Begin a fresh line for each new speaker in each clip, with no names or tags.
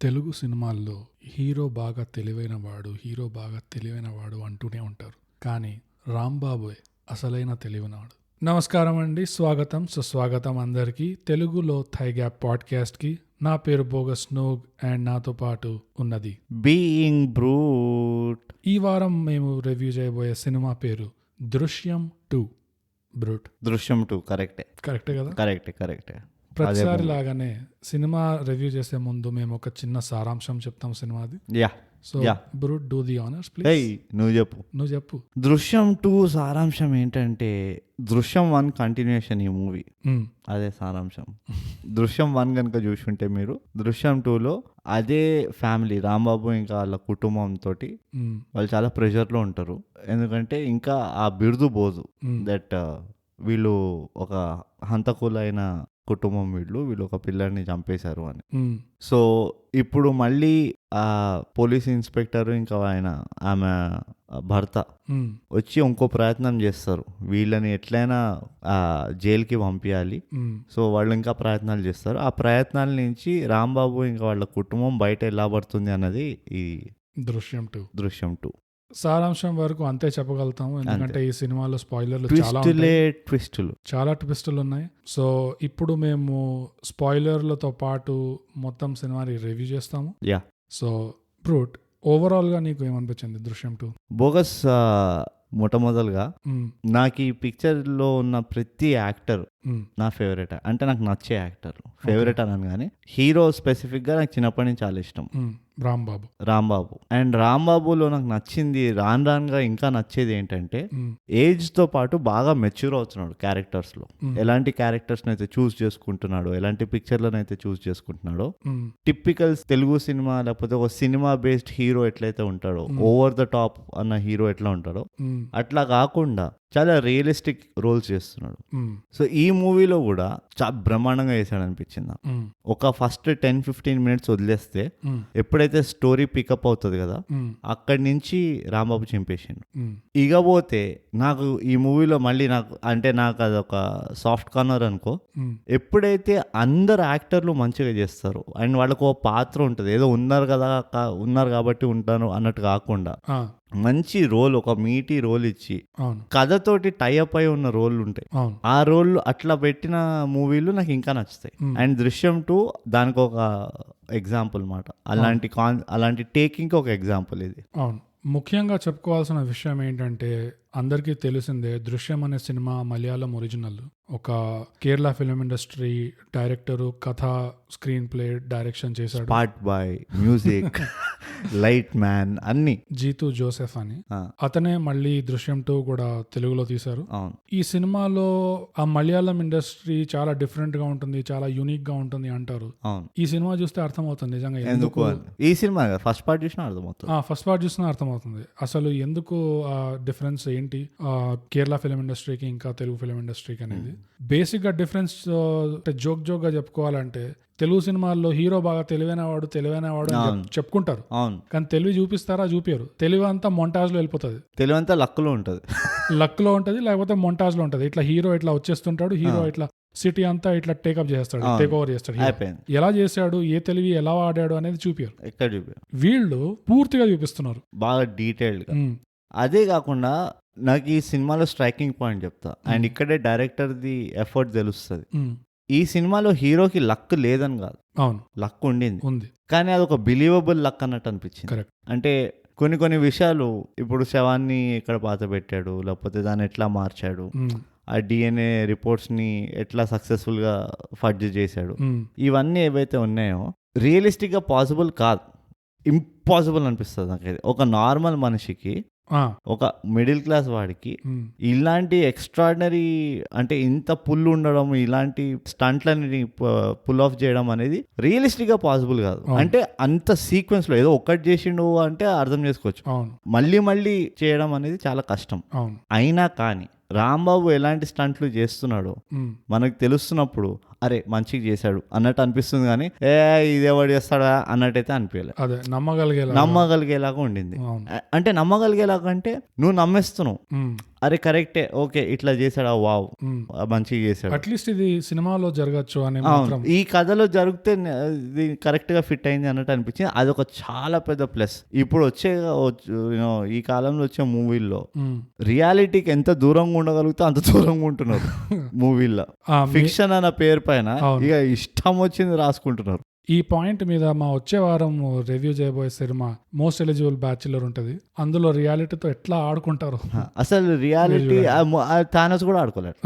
తెలుగు సినిమాల్లో హీరో బాగా తెలివైనవాడు అంటూనే ఉంటారు. కానీ రాంబాబు అసలైన తెలివినాడు. నమస్కారం అండి, స్వాగతం సుస్వాగతం అందరికీ తెలుగులో థై గ్యాప్ పాడ్కాస్ట్కి. నా పేరు బోగస్ నోగ్ అండ్ నాతో పాటు ఉన్నది
బీయింగ్ బ్రూట్.
ఈ వారం మేము రివ్యూ చేయబోయే సినిమా పేరు దృశ్యం 2. బ్రూట్.
దృశ్యం 2 కరెక్టే
కదా?
కరెక్టే.
ప్రతిసారి లాగానే సినిమా రివ్యూ చేసే ముందు మేము ఒక చిన్న సారాంశం చెప్తాం సినిమాది. So brute, do the honours please.
నువ్వు చెప్పు. దృశ్యం 2 సారాంశం ఏంటంటే, దృశ్యం 1 కంటిన్యూషన్ ఈ మూవీ. అదే సారాంశం. దృశ్యం 1 కనుక చూసుంటే మీరు దృశ్యం 2లో అదే ఫ్యామిలీ రాంబాబు ఇంకా వాళ్ళ కుటుంబంతో వాళ్ళు చాలా ప్రెషర్లో ఉంటారు. ఎందుకంటే ఇంకా ఆ బిరుదు పోదు దట్ వీళ్ళు ఒక హంతకులైన కుటుంబం, వీళ్ళు ఒక పిల్లల్ని చంపేశారు అని. సో ఇప్పుడు మళ్ళీ ఆ పోలీస్ ఇన్స్పెక్టర్ ఇంకా ఆమె భర్త వచ్చి ఇంకో ప్రయత్నం చేస్తారు, వీళ్ళని ఎట్లయినా జైలుకి పంపించాలి. సో వాళ్ళు ఇంకా ప్రయత్నాలు చేస్తారు. ఆ ప్రయత్నాల నుంచి రాంబాబు ఇంకా వాళ్ళ కుటుంబం బయట ఎలా పడుతుంది అన్నది ఈ దృశ్యం 2.
సారాంశం వరకు అంతే చెప్పగలుగుతాము, ఎందుకంటే ఈ సినిమాలో స్పాయిలర్లు చాలా ట్విస్టులు ఉన్నాయి. సో ఇప్పుడు మేము స్పాయిలర్లతో పాటు మొత్తం సినిమాని రివ్యూ చేస్తాము. సో బ్రూట్, ఓవరాల్ గా నీకు ఏమనిపించింది దృశ్యం 2?
బోగస్, మొట్టమొదలుగా నాకు ఈ పిక్చర్ లో ఉన్న ప్రతి యాక్టర్ నా ఫేవరెట్. అంటే నాకు నచ్చే యాక్టర్ ఫేవరెట్ అనను కానీ హీరో స్పెసిఫిక్ గా నాకు చిన్నప్పటి నుంచి చాలా ఇష్టం రాంబాబు. అండ్ రాంబాబులో నాకు నచ్చింది, రానుగా ఇంకా నచ్చేది ఏంటంటే ఏజ్ తో పాటు బాగా మెచ్యూర్ అవుతున్నాడు క్యారెక్టర్స్ లో. ఎలాంటి క్యారెక్టర్స్ అయితే చూస్ చేసుకుంటున్నాడో, ఎలాంటి పిక్చర్లను అయితే చూస్ చేసుకుంటున్నాడో, టిపికల్ తెలుగు సినిమా లేకపోతే ఒక సినిమా బేస్డ్ హీరో ఎట్లయితే ఉంటాడో, ఓవర్ ద టాప్ అన్న హీరో ఎట్లా ఉంటాడో అట్లా కాకుండా చాలా రియలిస్టిక్ రోల్స్ చేస్తున్నాడు. సో ఈ మూవీలో కూడా చాలా బ్రహ్మాండంగా చేశాడు అనిపించింది. ఒక ఫస్ట్ 10-15 మినిట్స్ వదిలేస్తే ఎప్పుడైతే స్టోరీ పికప్ అవుతుంది కదా, అక్కడి నుంచి రాంబాబు చింపేసిండు. ఇకపోతే నాకు ఈ మూవీలో మళ్ళీ నాకు అదొక సాఫ్ట్ కార్నర్ అనుకో. ఎప్పుడైతే అందరు యాక్టర్లు మంచిగా చేస్తారు అండ్ వాళ్ళకు ఒక పాత్ర ఉంటుంది, ఏదో ఉన్నారు కాబట్టి ఉంటాను అన్నట్టు కాకుండా మంచి రోల్, ఒక మీటీ రోల్ ఇచ్చి కథతోటి టైఅప్ అయి ఉన్న రోల్ ఉంటాయి. ఆ రోల్ అట్లా పెట్టిన మూవీలు నాకు ఇంకా నచ్చుతాయి. అండ్ దృశ్యం 2 దానికి ఒక ఎగ్జాంపుల్ మాట. అలాంటి టేకింగ్ ఒక ఎగ్జాంపుల్ ఇది.
ముఖ్యంగా చెప్పుకోవాల్సిన విషయం ఏంటంటే, అందరికీ తెలిసిందే దృశ్యం అనే సినిమా మలయాళం ఒరిజినల్. ఒక కేరళ ఫిల్మ్ ఇండస్ట్రీ డైరెక్టర్ కథ, స్క్రీన్ ప్లే, డైరెక్షన్ చేశాడు.
Part by music light man అన్ని
జీతు జోసెఫ్ అని అతనే మళ్ళీ దృశ్యం 2 కూడా తెలుగులో తీశారు. ఈ సినిమాలో ఆ మలయాళం ఇండస్ట్రీ చాలా డిఫరెంట్ గా ఉంటుంది, చాలా యూనిక్ గా ఉంటుంది అంటారు. ఈ సినిమా చూస్తే అర్థమవుతుంది నిజంగా ఎందుకు.
ఈ సినిమా ఫస్ట్ పార్ట్ చూసినా
అర్థమవుతుంది అసలు ఎందుకు ఆ డిఫరెన్స్ ఏంటి కేరళ ఫిల్మ్ ఇండస్ట్రీకి ఇంకా తెలుగు ఫిల్మ్ ఇండస్ట్రీకి అనేది. బేసిక్ గా డిఫరెన్స్ జోక్ గా చెప్పుకోవాలంటే, తెలుగు సినిమాల్లో హీరో బాగా తెలివైనవాడు అని చెప్పుకుంటారు, కానీ తెలివి చూపించారు. తెలివి అంతా మొంటాజ్ లో వెళ్ళిపోతుంది.
తెలివి అంతా లక్ లో ఉంటది
లేకపోతే మొంటాజ్ లో ఉంటది. ఇట్లా హీరో ఇట్లా వచ్చేస్తుంటాడు, హీరో ఇట్లా సిటీ అంతా ఇట్లా టేక్ ఓవర్ చేస్తాడు. ఎలా చేశాడు, ఏ తెలివి ఎలా వాడాడు అనేది చూపారు. వీళ్ళు పూర్తిగా చూపిస్తున్నారు
బాగా డీటెయిల్డ్ గా. అదే కాకుండా నాకు ఈ సినిమాలో స్ట్రైకింగ్ పాయింట్ చెప్తా, అండ్ ఇక్కడే డైరెక్టర్ ది ఎఫర్ట్ తెలుస్తుంది. ఈ సినిమాలో హీరోకి లక్ లేదని కాదు, లక్ ఉంది, కానీ అది ఒక బిలీవబుల్ లక్ అన్నట్టు అనిపించింది. అంటే కొన్ని విషయాలు, ఇప్పుడు శవాన్ని ఎక్కడ పాత పెట్టాడు, లేకపోతే దాన్ని ఎట్లా మార్చాడు, ఆ DNA రిపోర్ట్స్ ని ఎట్లా సక్సెస్ఫుల్ గా ఫడ్జ్ చేశాడు, ఇవన్నీ ఏవైతే ఉన్నాయో రియలిస్టిక్ గా పాసిబుల్ కాదు, ఇంపాసిబుల్ అనిపిస్తుంది నాకైతే. ఒక నార్మల్ మనిషికి, ఒక మిడిల్ క్లాస్ వాడికి ఇలాంటి ఎక్స్ట్రాడినరీ, అంటే ఇంత పుల్ ఉండడం, ఇలాంటి స్టంట్లని పుల్ ఆఫ్ చేయడం అనేది రియలిస్టిక్ గా పాసిబుల్ కాదు. అంటే అంత సీక్వెన్స్ లో ఏదో ఒక్కటి చేసిండు అంటే అర్థం చేసుకోవచ్చు, మళ్ళీ చేయడం అనేది చాలా కష్టం. అయినా కానీ రాంబాబు ఎలాంటి స్టంట్లు చేస్తున్నాడో మనకు తెలుస్తున్నప్పుడు అరే మంచిగా చేశాడు అన్నట్టు అనిపిస్తుంది, కానీ ఇదేవాడు చేస్తాడా అన్నట్టయితే అనిపించలేదు.
అదే
నమ్మగలిగేలాగా ఉండింది. అంటే నమ్మగలిగేలాగా అంటే నువ్వు నమ్మేస్తున్నావు, అరే కరెక్టే, ఓకే ఇట్లా చేశాడా, వావ్ మంచిగా చేశాడు,
అట్లీస్ట్ ఇది సినిమాలో జరగచ్చు అనే
ఈ కథలో జరిగితే ఇది కరెక్ట్ గా ఫిట్ అయింది అన్నట్టు అనిపించింది. అదొక చాలా పెద్ద ప్లస్. ఇప్పుడు వచ్చే ఈ కాలంలో వచ్చే మూవీల్లో రియాలిటీకి ఎంత దూరంగా ఉండగలిగితే అంత దూరంగా ఉంటున్నారు మూవీల్లో. ఫిక్షన్ అన్న పేరు పైన ఇక ఇష్టం వచ్చింది రాసుకుంటున్నారు.
ఈ పాయింట్ మీద మా వచ్చే వారం రివ్యూ చేయబోయే సినిమా మోస్ట్ ఎలిజిబుల్ బ్యాచులర్ ఉంటది. అందులో రియాలిటీతో ఎట్లా ఆడుకుంటారు.
అసలు రియాలిటీ థానస్ కూడా ఆడుకోలేదు,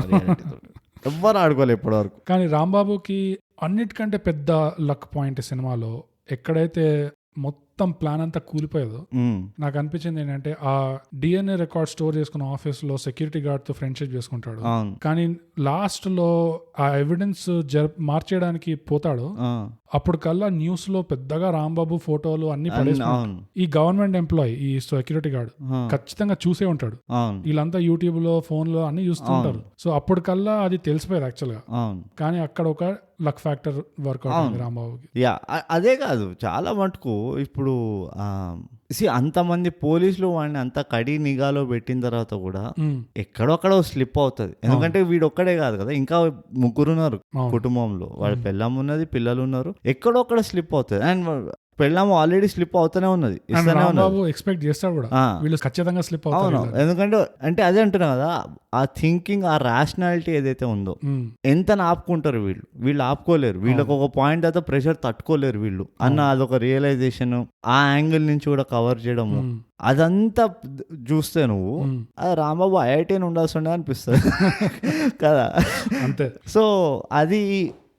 ఎవ్వరు ఆడుకోలేదు ఇప్పటి వరకు.
కానీ రాంబాబుకి అన్నిటికంటే పెద్ద లక్ పాయింట్ సినిమాలో ఎక్కడైతే మొత్తం ప్లాన్ అంతా కూలిపోయేదో నాకు అనిపించింది ఏంటంటే, ఆ డిఎన్ఏ రికార్డ్ స్టోర్ చేసుకున్న ఆఫీస్ లో సెక్యూరిటీ గార్డ్ తో ఫ్రెండ్షిప్ చేసుకుంటాడు, కానీ లాస్ట్ లో ఆ ఎవిడెన్స్ మార్చేయడానికి పోతాడు. అప్పుడు కల్లా న్యూస్ లో పెద్దగా రాంబాబు ఫోటోలు అన్ని పడేసుకుంటాడు. ఈ గవర్నమెంట్ ఎంప్లాయీ ఈ సెక్యూరిటీ గార్డ్ ఖచ్చితంగా చూసే ఉంటాడు. వీళ్ళంతా యూట్యూబ్ లో ఫోన్ లో అన్ని చూస్తుంటారు. సో అప్పుడు కల్లా అది తెలిసిపోయేది యాక్చువల్ గా. కానీ అక్కడ ఒక లక్ ఫ్యాక్టర్ వర్కౌట్ అయింది రాంబాబుకి.
అదే కాదు, చాలా మటుకు ఇప్పుడు అంతమంది పోలీసులు వాడిని అంత కడి నిఘాలో పెట్టిన తర్వాత కూడా ఎక్కడొక్కడో స్లిప్ అవుతుంది. ఎందుకంటే వీడు ఒక్కడే కాదు కదా, ఇంకా ముగ్గురు ఉన్నారు కుటుంబంలో, వాడి పెళ్ళం ఉన్నది, పిల్లలు ఉన్నారు, ఎక్కడొక్కడ స్లిప్ అవుతుంది. అండ్ పెళ్ళాము ఆల్రెడీ స్లిప్ అవుతూనే ఉన్నది,
ఎక్స్పెక్ట్ చేస్తాడు కూడా వీళ్ళు ఖచ్చితంగా స్లిప్ అవుతారు.
ఎందుకంటే అంటే అదే అంటున్నా కదా, ఆ థింకింగ్, ఆ రేషనాలిటీ ఏదైతే ఉందో ఎంత ఆపుకుంటారు వీళ్ళు ఆపుకోలేరు. వీళ్ళకి ఒక పాయింట్ అయితే ప్రెషర్ తట్టుకోలేరు వీళ్ళు అన్న అదొక రియలైజేషన్, ఆ యాంగిల్ నుంచి కూడా కవర్ చేయడము, అదంతా చూస్తే నువ్వు రాంబాబు ఐఐటీ ఉండాల్సిండే అనిపిస్తుంది కదా.
అంతే.
సో అది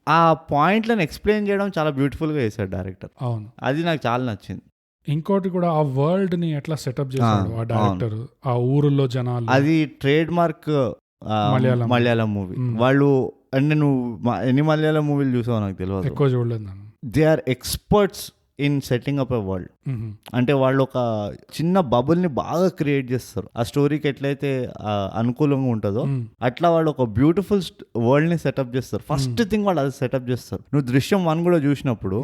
ఆ పాయింట్లను ఎక్స్ప్లెయిన్ చేయడం చాలా బ్యూటిఫుల్ గా చేశాడు డైరెక్టర్.
అవును,
అది నాకు చాలా నచ్చింది.
ఇంకోటి కూడా ఆ వరల్డ్ ని ఎట్లా సెటప్ చేశాడు ఆ డైరెక్టర్, ఆ ఊరుల్లో జనాలు,
అది ట్రేడ్ మార్క్ మలయాళం మూవీ. వాళ్ళు అంటే నువ్వు ఎన్ని మలయాళం మూవీలు చూసావు నాకు తెలియదు,
ఎక్కువ చూడలేదు.
They are experts in setting up a world. అంటే వాళ్ళు ఒక చిన్న బబుల్ ని బాగా క్రియేట్ చేస్తారు. ఆ స్టోరీకి ఎట్లయితే అనుకూలంగా ఉంటుందో అట్లా వాళ్ళు ఒక బ్యూటిఫుల్ వరల్డ్ ని సెటప్ చేస్తారు. ఫస్ట్ థింగ్ వాళ్ళు అది సెటప్ చేస్తారు. నువ్వు దృశ్యం 1 కూడా చూసినప్పుడు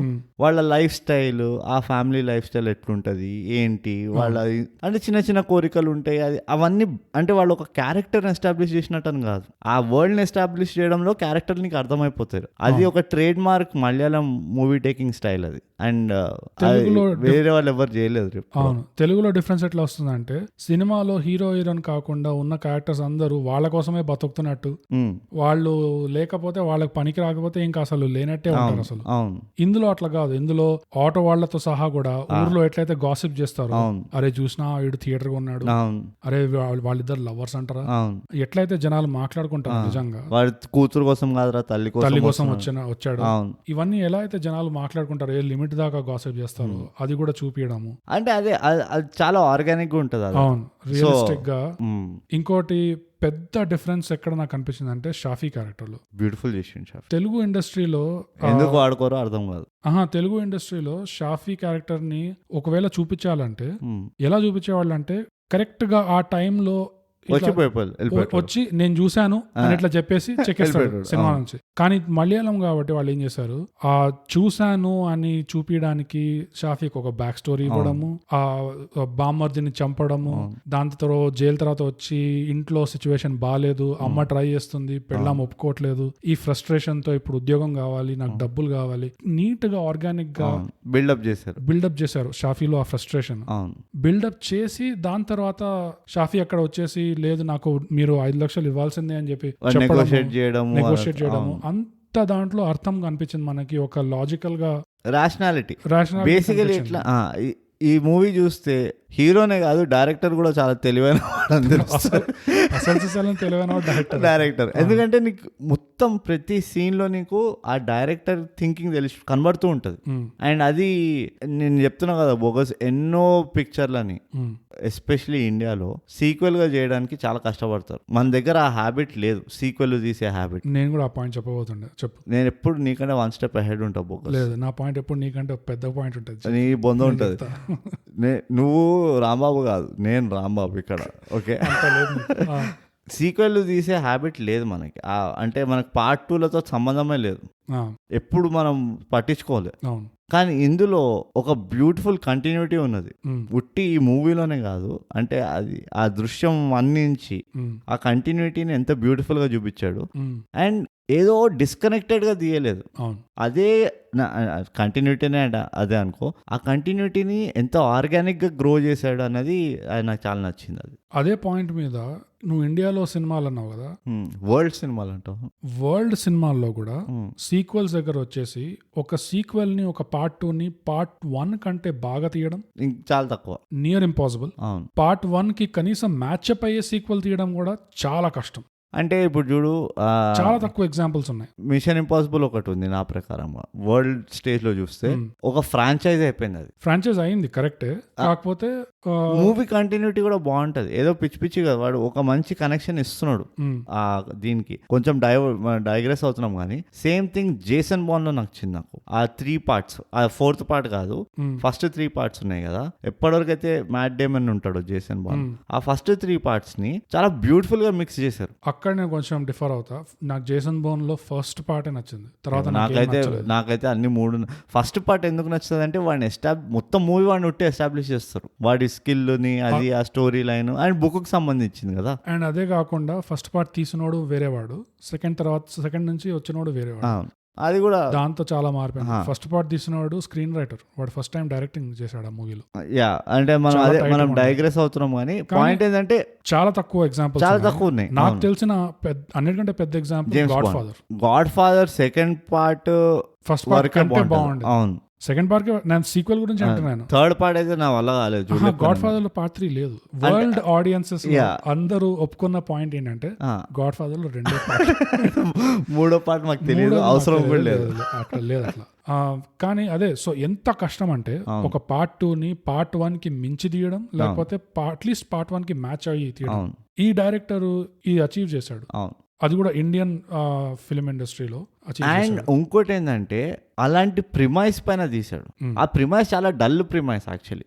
వాళ్ళ లైఫ్ స్టైల్, ఆ ఫ్యామిలీ లైఫ్ స్టైల్ ఎట్లుంటది ఏంటి, వాళ్ళ అంటే చిన్న చిన్న కోరికలు ఉంటాయి, అది అవన్నీ అంటే వాళ్ళు ఒక క్యారెక్టర్ ఎస్టాబ్లిష్ చేసినట్టు అని కాదు, ఆ వరల్డ్ ని ఎస్టాబ్లిష్ చేయడంలో క్యారెక్టర్ నీకు అర్థమైపోతారు. అది ఒక trade mark Malayalam movie taking style అది. అండ్ వేరే వాళ్ళు ఎవరు చేయలేదు.
అవును, తెలుగులో డిఫరెన్స్ ఎట్లా వస్తుందంటే, సినిమాలో హీరో హీరోయిన్ కాకుండా ఉన్న క్యారెక్టర్స్ అందరూ వాళ్ళ కోసమే బతుకుతున్నట్టు, వాళ్ళు లేకపోతే వాళ్ళకి పనికి రాకపోతే ఇంకా అసలు లేనట్టే ఉంటారు అసలు. ఇందులో అట్లా కాదు. ఇందులో ఆటో వాళ్లతో సహా కూడా ఊర్లో ఎట్లయితే గాసిప్ చేస్తారో, అరే చూసినా వీడు థియేటర్ గా ఉన్నాడు, అరే వాళ్ళిద్దరు లవర్స్ అంటారా, ఎట్లయితే జనాలు మాట్లాడుకుంటారు నిజంగా,
వాడి కూతురు కోసం కాదురా తల్లి
కోసం వచ్చాడు, ఇవన్నీ ఎలా అయితే జనాలు మాట్లాడుకుంటారు, ఏ లిమిట్ దాకా గాసిప్ చేస్తారు, అది కూడా చూపించడము.
అంటే అదే అది చాలా ఆర్గానిక్ గా ఉంటది.
అవును, రియలిస్టిక్ గా. ఇంకోటి పెద్ద డిఫరెన్స్ ఎక్కడ నాకు అనిపించింది అంటే, షాఫీ క్యారెక్టర్లో
బ్యూటిఫుల్ చేసిండు.
తెలుగు ఇండస్ట్రీలో
ఎందుకు ఆడుకోరో అర్థం కాదు.
తెలుగు ఇండస్ట్రీలో షాఫీ క్యారెక్టర్ ని ఒకవేళ చూపించాలంటే ఎలా చూపించేవాళ్ళు అంటే, కరెక్ట్ గా ఆ టైంలో వచ్చి నేను చూశాను అని ఇట్లా చెప్పేసి చెక్కేస్తాడు సినిమా నుంచి. కానీ మలయాళం కాబట్టి వాళ్ళు ఏం చేశారు, ఆ చూశాను అని చూపించడానికి షాఫీకి ఒక బ్యాక్ స్టోరీ ఇవ్వడము, ఆ బామ్మర్దిని చంపడము, దాంతో జైలు తర్వాత వచ్చి ఇంట్లో సిచ్యువేషన్ బాగాలేదు, అమ్మ ట్రై చేస్తుంది, పెళ్ళాం ఒప్పుకోవట్లేదు, ఈ ఫ్రస్ట్రేషన్ తో ఇప్పుడు ఉద్యోగం కావాలి, నాకు డబ్బులు కావాలి, నీట్ గా ఆర్గానిక్ గా బిల్డప్ చేశారు షాఫీలో ఆ ఫ్రస్ట్రేషన్ బిల్డప్ చేసి, దాని తర్వాత షాఫీ అక్కడ వచ్చేసి లేదు నాకు మీరు 5 లక్షలు ఇవ్వాల్సిందే అని చెప్పి నెగోషియేట్ చేయడము, అంత దాంట్లో అర్థం కనిపించింది మనకి, ఒక లాజికల్ గా రేషనాలిటీ
బేసికలీ. ఇట్లా ఈ మూవీ చూస్తే హీరోనే కాదు డైరెక్టర్ కూడా చాలా తెలివైన డైరెక్టర్. ఎందుకంటే నీకు మొత్తం ప్రతి సీన్ లో నీకు ఆ డైరెక్టర్ థింకింగ్ తెలిసి కనబడుతూ ఉంటది. అండ్ అది నేను చెప్తున్నా కదా, బోగస్ ఎన్నో పిక్చర్లని ఎస్పెషలీ ఇండియాలో సీక్వెల్ గా చేయడానికి చాలా కష్టపడతారు. మన దగ్గర ఆ హ్యాబిట్ లేదు, సీక్వెల్ తీసే హ్యాబిట్.
నేను కూడా ఆ పాయింట్ చెప్పబోతుండే, చెప్పు.
నేను ఎప్పుడు నీకంటే 1 స్టెప్ అహెడ్ ఉంటా బోగస్.
లేదు, నా పాయింట్ ఎప్పుడు నీకంటే పెద్ద పాయింట్ ఉంటుంది,
నీ బొంద ఉంటది. నువ్వు రాంబాబు కాదు, నేను రాంబాబు ఇక్కడ. ఓకే, సీక్వెల్ తీసే హ్యాబిట్ లేదు మనకి. అంటే మనకి పార్ట్ 2లతో సంబంధమే లేదు, ఎప్పుడు మనం పట్టించుకోలేదు.
అవును.
కానీ ఇందులో ఒక బ్యూటిఫుల్ కంటిన్యూటీ ఉన్నది. ఉట్టి ఈ మూవీలోనే కాదు, అంటే అది ఆ దృశ్యం నుంచి ఆ కంటిన్యూటీని ఎంత బ్యూటిఫుల్ గా చూపించాడు. అండ్ ఏదో డిస్కనెక్టెడ్ గా తీయలేదు. అదే కంటిన్యూటీనే అదే అనుకో, ఆ కంటిన్యూటీని ఎంత ఆర్గానిక్ గా గ్రో చేశాడు అన్నది నాకు చాలా నచ్చింది. అది
అదే పాయింట్ మీద నువ్వు ఇండియాలో సినిమాలు అన్నావు కదా,
వరల్డ్ సినిమాలు అంటావు.
వరల్డ్ సినిమాల్లో కూడా సీక్వెల్స్ దగ్గర వచ్చేసి ఒక సీక్వెల్ ని, ఒక పార్ట్ 2 ని పార్ట్ 1 కంటే బాగా తీయడం
చాలా తక్కువ,
నియర్ ఇంపాసిబుల్. పార్ట్ 1 కి కనీసం మ్యాచ్అప్ అయ్యే సీక్వెల్ తీయడం కూడా చాలా కష్టం.
అంటే ఇప్పుడు చూడు,
చాలా తక్కువ ఎగ్జాంపుల్స్ ఉన్నాయి.
మిషన్ ఇంపాసిబుల్ ఒకటి ఉంది నా ప్రకారం. వరల్డ్ స్టేజ్ లో చూస్తే ఒక ఫ్రాంచైజ్ అయిపోయింది. అది ఫ్రాంచైజ్
అయింది కరెక్టే, కాకపోతే
మూవీ కంటిన్యూటీ కూడా బాగుంటది. ఏదో పిచ్చి పిచ్చి కదా, వాడు ఒక మంచి కనెక్షన్ ఇస్తున్నాడు ఆ దీనికి. కొంచెం డైగ్రెస్ అవుతున్నాం కానీ సేమ్ థింగ్ జేసన్ బాండ్ లో నచ్చింది నాకు. ఆ 3 parts, ఆ 4th part కాదు, ఫస్ట్ 3 parts ఉన్నాయి కదా. ఎప్పటివరకు అయితే మ్యాట్ డేమన్ ఉంటాడు జేసన్ బాండ్, ఆ ఫస్ట్ 3 parts ని చాలా బ్యూటిఫుల్ గా మిక్స్ చేశారు.
అక్కడ నేను కొంచెం డిఫర్ అవుతా. నాకు జేసన్ బోర్న్ లో ఫస్ట్ పార్ట్ నచ్చింది. తర్వాత
నాకైతే అన్ని 3. ఫస్ట్ పార్ట్ ఎందుకు నచ్చుతుంది అంటే వాడిని మొత్తం మూవీ వాడిని ఉట్టి ఎస్టాబ్లిష్ చేస్తారు, వాడి స్కిల్ ని, అది ఆ స్టోరీ లైన్ అండ్ బుక్ కి సంబంధించింది కదా.
అండ్ అదే కాకుండా ఫస్ట్ పార్ట్ తీసినోడు వేరేవాడు, సెకండ్ నుంచి వచ్చినోడు వేరేవాడు.
అది కూడా
దాంతో చాలా మారిపోయింది. ఫస్ట్ పార్ట్ తీసినవాడు స్క్రీన్ రైటర్, వాడు ఫస్ట్ టైం డైరెక్టింగ్ చేశాడు ఆ మూవీలో.
అంటే మనం డైగ్రెస్ అవుతున్నాం కానీ పాయింట్ ఏంటంటే
చాలా తక్కువ ఎగ్జాంపుల్,
చాలా తక్కువ ఉన్నాయి.
నాకు తెలిసిన అన్నిటికంటే పెద్ద example
God father second part
first part కంటే బాగుంది. అవును, సెకండ్ పార్ట్ నేను సీక్వెల్ గురించి అంటున్నాను.
థర్డ్ పార్ట్ అయితే నా వల్ల కాలేదు.
గాడ్ ఫాదర్ లో పార్ట్ 3 లేదు. వరల్డ్ ఆడియన్సెస్ అందరూ ఒప్పుకున్న పాయింట్ ఏంటంటే గాడ్ ఫాదర్ లో 2 పార్ట్,
3వ పార్ట్ మాకు తెలియదు, అవసరం కూడా లేదు,
అట్లా లేదు అట్లా. కానీ అదే, సో ఎంత కష్టం అంటే ఒక పార్ట్ 2 ని పార్ట్ 1 కి మించి తీయడం, లేకపోతే అట్లీస్ట్ పార్ట్ 1 కి మ్యాచ్ అయ్యి తీయడం. ఈ డైరెక్టర్ ఇది అచీవ్ చేశాడు. అది కూడా ఇండియన్ ఫిల్మ్ ఇండస్ట్రీలో.
అండ్ ఇంకోటి ఏంటంటే అలాంటి ప్రిమైస్ పైన తీసాడు. ఆ ప్రిమైస్ చాలా డల్ ప్రిమైస్ యాక్చువల్లీ.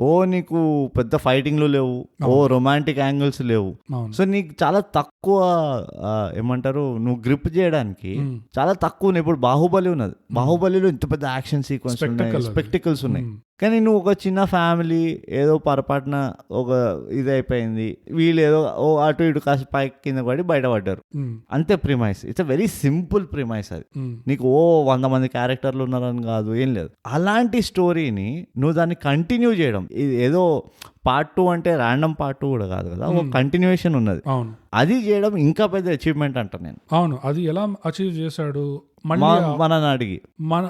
ఓ నీకు పెద్ద ఫైటింగ్లు లేవు, ఓ రొమాంటిక్ యాంగిల్స్ లేవు, సో నీకు చాలా తక్కువ ఏమంటారు, నువ్వు గ్రిప్ చేయడానికి చాలా తక్కువ. ఇప్పుడు బాహుబలి ఉన్నది, బాహుబలిలో ఇంత పెద్ద యాక్షన్ సీక్వెన్స్ ఉన్నాయి, స్పెక్టికల్స్ ఉన్నాయి. కానీ నువ్వు ఒక చిన్న ఫ్యామిలీ ఏదో పొరపాటున ఒక ఇది అయిపోయింది, వీళ్ళు ఏదో అటు ఇటు కాస్త పైకి కింద పడి బయటపడ్డారు, అంతే premise. It's a very simple premise. అది నీకు 100 మంది క్యారెక్టర్లు ఉన్నారని కాదు, ఏం లేదు. అలాంటి స్టోరీని నువ్వు దాన్ని కంటిన్యూ చేయడం, ఇది ఏదో పార్ట్ 2 అంటే ర్యాండమ్ పార్ట్ 2 కూడా కాదు కదా, ఒక కంటిన్యూషన్ ఉన్నది.
అవును,
అది చేయడం ఇంకా పెద్ద అచీవ్మెంట్ అంట నేను.
అవును, అది ఎలా అచీవ్ చేశాడు
మనని అడిగి,
మన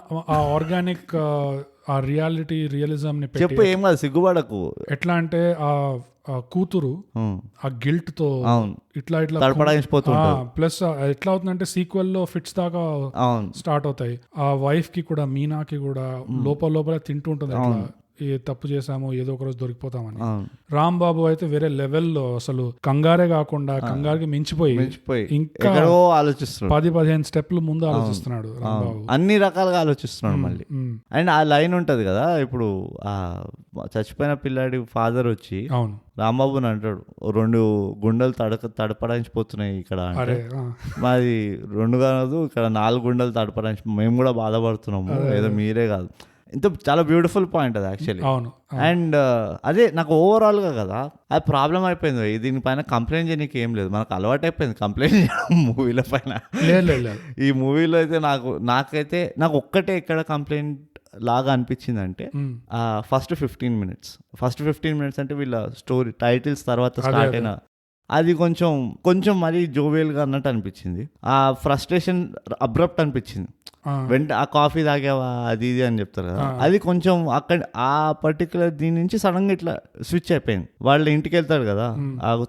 ఆర్గానిక్ ఆ రియలిజం ని
చెప్పు, ఏం కాదు, సిగ్గుపడకు.
ఎట్లా అంటే ఆ కూతురు ఆ గిల్ట్ తో ఇట్లా ప్లస్ ఎట్లా అవుతుందంటే సీక్వెల్ లో ఫిట్స్ దాకా స్టార్ట్ అవుతాయి. ఆ వైఫ్ కి కూడా, మీనాకి కూడా లోపల తింటూ ఉంటుంది, ఏ తప్పు చేసామో ఏదో ఒక రోజు దొరికిపోతామని. రాంబాబు అయితే వేరే లెవెల్లో, అసలు కంగారే కాకుండా కంగారుకి మించిపోయి ఇంకా
ఆలోచిస్తున్నాడు,
10-15 స్టెప్లు ముందు ఆలోచిస్తున్నాడు రాంబాబు,
అన్ని రకాలుగా ఆలోచిస్తున్నాడు మళ్ళీ. అండ్ ఆ లైన్ ఉంటది కదా, ఇప్పుడు ఆ చచ్చిపోయిన పిల్లాడి ఫాదర్ వచ్చి రాంబాబుని అంటాడు, 2 గుండెలు తడపడాయించిపోతున్నాయి ఇక్కడ అంటే, మాది 2 కాదు ఇక్కడ 4 గుండెలు తడపడానికి, మేము కూడా బాధపడుతున్నాము, ఏదో మీరే కాదు. ఇంత చాలా బ్యూటిఫుల్ పాయింట్ అది యాక్చువల్లీ. అండ్ అదే నాకు ఓవరాల్ గా కదా అది ప్రాబ్లం అయిపోయింది. దీనిపైన కంప్లైంట్ చేయడానికి ఏం లేదు, మనకు అలవాటు అయిపోయింది కంప్లైంట్ చేయడం మూవీల పైన. ఈ మూవీలో అయితే నాకు ఒక్కటే ఇక్కడ కంప్లైంట్ లాగా అనిపించింది అంటే ఫస్ట్ 15 minutes అంటే వీళ్ళ స్టోరీ టైటిల్స్ తర్వాత స్టార్ట్ అయిన అది కొంచెం మరీ జోవియల్గా అన్నట్టు అనిపించింది. ఆ ఫ్రస్ట్రేషన్ అబ్రప్ట్ అనిపించింది. ఆ కాఫీ తాగావా అది ఇది అని చెప్తారు కదా, అది కొంచెం అక్కడ ఆ పర్టికులర్ దీని నుంచి సడన్ గా ఇట్లా స్విచ్ అయిపోయింది. వాళ్ళ ఇంటికి వెళ్తాడు కదా,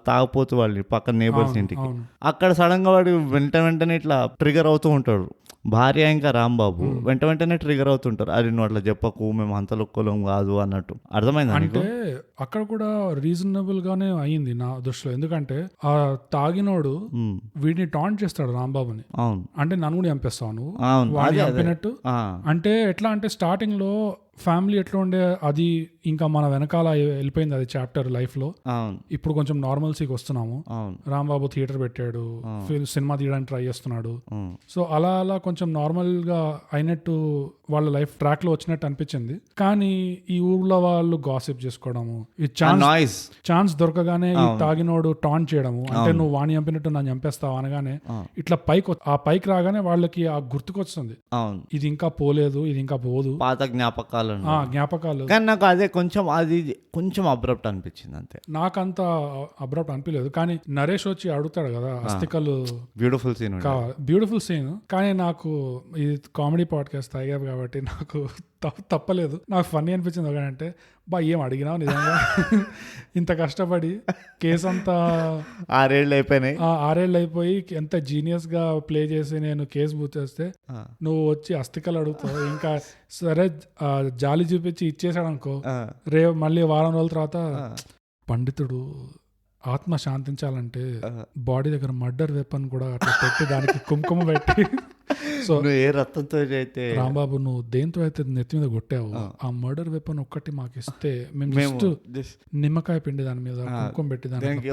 తాగపోతూ వాళ్ళ పక్కన నేబర్స్ ఇంటికి, అక్కడ సడన్ గా వాడు వెంటనే ఇట్లా ట్రిగర్ అవుతూ ఉంటాడు. భార్య ఇంకా రాంబాబు వెంటనే ట్రిగర్ అవుతుంటారు, అది నువ్వు అట్లా చెప్పకు, మేము అంత లొక్కలం కాదు అన్నట్టు. అర్థమైంది అంటే
అక్కడ కూడా రీజనబుల్ గానే అయ్యింది నా దృష్టిలో. ఎందుకంటే ఆ తాగినోడు వీడిని టాంట్ చేస్తాడు రాంబాబుని, అంటే నన్ను కూడా చంపేస్తావు నువ్వు చంపినట్టు. అంటే ఎట్లా అంటే స్టార్టింగ్ లో ఫ్యామిలీ ఎట్లా ఉండే అది ఇంకా మన వెనకాల వెళ్ళిపోయింది అది చాప్టర్ లైఫ్ లో.
అవును
ఇప్పుడు కొంచెం నార్మల్సీకి వస్తున్నాము.
అవును
రాంబాబు థియేటర్ పెట్టాడు, సినిమా తీయడానికి ట్రై చేస్తున్నాడు.
అవును.
సో అలా అలా కొంచెం నార్మల్ గా అయినట్టు వాళ్ళ లైఫ్ ట్రాక్ లో వచ్చినట్టు అనిపించింది. కానీ ఈ ఊర్లో వాళ్ళు గాసిప్ చేసుకోవడము, ఈ ఛాన్స్ దొరకగానే ఈ తాగినోడు టాన్ చేయడము, అంటే నువ్వు వాణి చంపినట్టు నన్ను చంపేస్తావు అనగానే ఇట్లా పైకి రాగానే వాళ్ళకి ఆ గుర్తుకొస్తుంది, ఇది ఇంకా పోలేదు, ఇది ఇంకా పోదు,
పాత జ్ఞాపకాలు. కానీ నాకు అదే కొంచెం అబ్రప్ట్ అనిపించింది అంతే.
నాకంత అబ్రప్ట్ అనిపించలేదు. కానీ నరేష్ వచ్చి అడుగుతాడు కదా అస్థికలు, బ్యూటిఫుల్ సీన్. కానీ నాకు ఇది కామెడీ పాడ్కాస్ట్ అయ్యారు కాబట్టి నాకు తప్పలేదు. నాకు ఫన్నీ అనిపించింది ఒకటంటే, ఏం అడిగినావు నిజంగా ఇంత కష్టపడి కేసు అంతా 6 ఏళ్ళు అయిపోయి ఎంత జీనియస్ గా ప్లే చేసి నేను కేసు బుక్ చేస్తే నువ్వు వచ్చి అస్థికలు అడుగుతావు. ఇంకా సరే జాలి చూపించి ఇచ్చేసాడు అనుకో, మళ్ళీ వారం రోజుల తర్వాత పండితుడు ఆత్మ శాంతించాలంటే బాడీ దగ్గర మర్డర్ వెపన్ కూడా అట్లా పెట్టి దానికి కుంకుమ పెట్టి, సో
ఏ రక్తంతో అయితే
రాంబాబు నువ్వు దేంతో అయితే నెత్తి మీద కొట్టావు ఆ మర్డర్ వెపన్ ఒక్కటి మాకు ఇస్తే మేము జస్ట్ నిమ్మకాయ పిండి దాని మీద కుంకుమ పెట్టి దానికి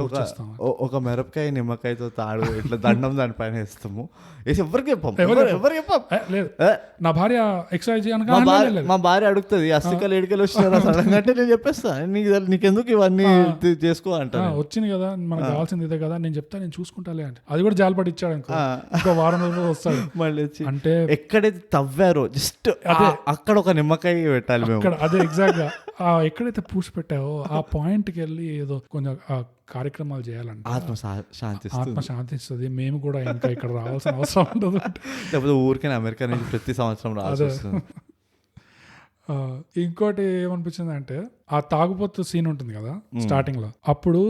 ఒక మిరపకాయ నిమ్మకాయతో తాడు ఇట్లా దండం దానిపైన వేస్తాము. ఎవరికి
లేదు నా భార్య ఎక్సర్సైజ్
మా భార్య అడుగుతుంది అస్థికలు ఏడికలు వచ్చినారా సడన్ అంటే నేను చెప్పేస్తా నీకెందుకు ఇవన్నీ చేసుకో అంటా.
వచ్చింది కదా మనకు కావాల్సింది ఇదే కదా, నేను చెప్తా నేను చూసుకుంటాలే అంటే అది కూడా జాలిపడి ఇచ్చాడు ఇంకో వారం రోజులు వస్తాడు.
అంటే ఎక్కడైతే తవ్వారో జస్ట్ అక్కడ ఒక నిమ్మకాయ పెట్టాలి మేము.
అదే ఎగ్జాక్ట్ గా ఎక్కడైతే పూసి పెట్టావో ఆ పాయింట్ కి వెళ్ళి ఏదో కొంచెం కార్యక్రమాలు చేయాలంటే
ఆత్మ
శాంతిస్తుంది. మేము కూడా ఇంకా ఇక్కడ రావాల్సిన అవసరం ఉండదు.
లేకపోతే ఊరికే అమెరికా నుంచి ప్రతి సంవత్సరం రావాల్సి వస్తుంది.
ఇంకోటి ఏమనిపించింది అంటే ఆ తాగుబోతు సీన్ ఉంటుంది కదా స్టార్టింగ్ లో, అప్పుడు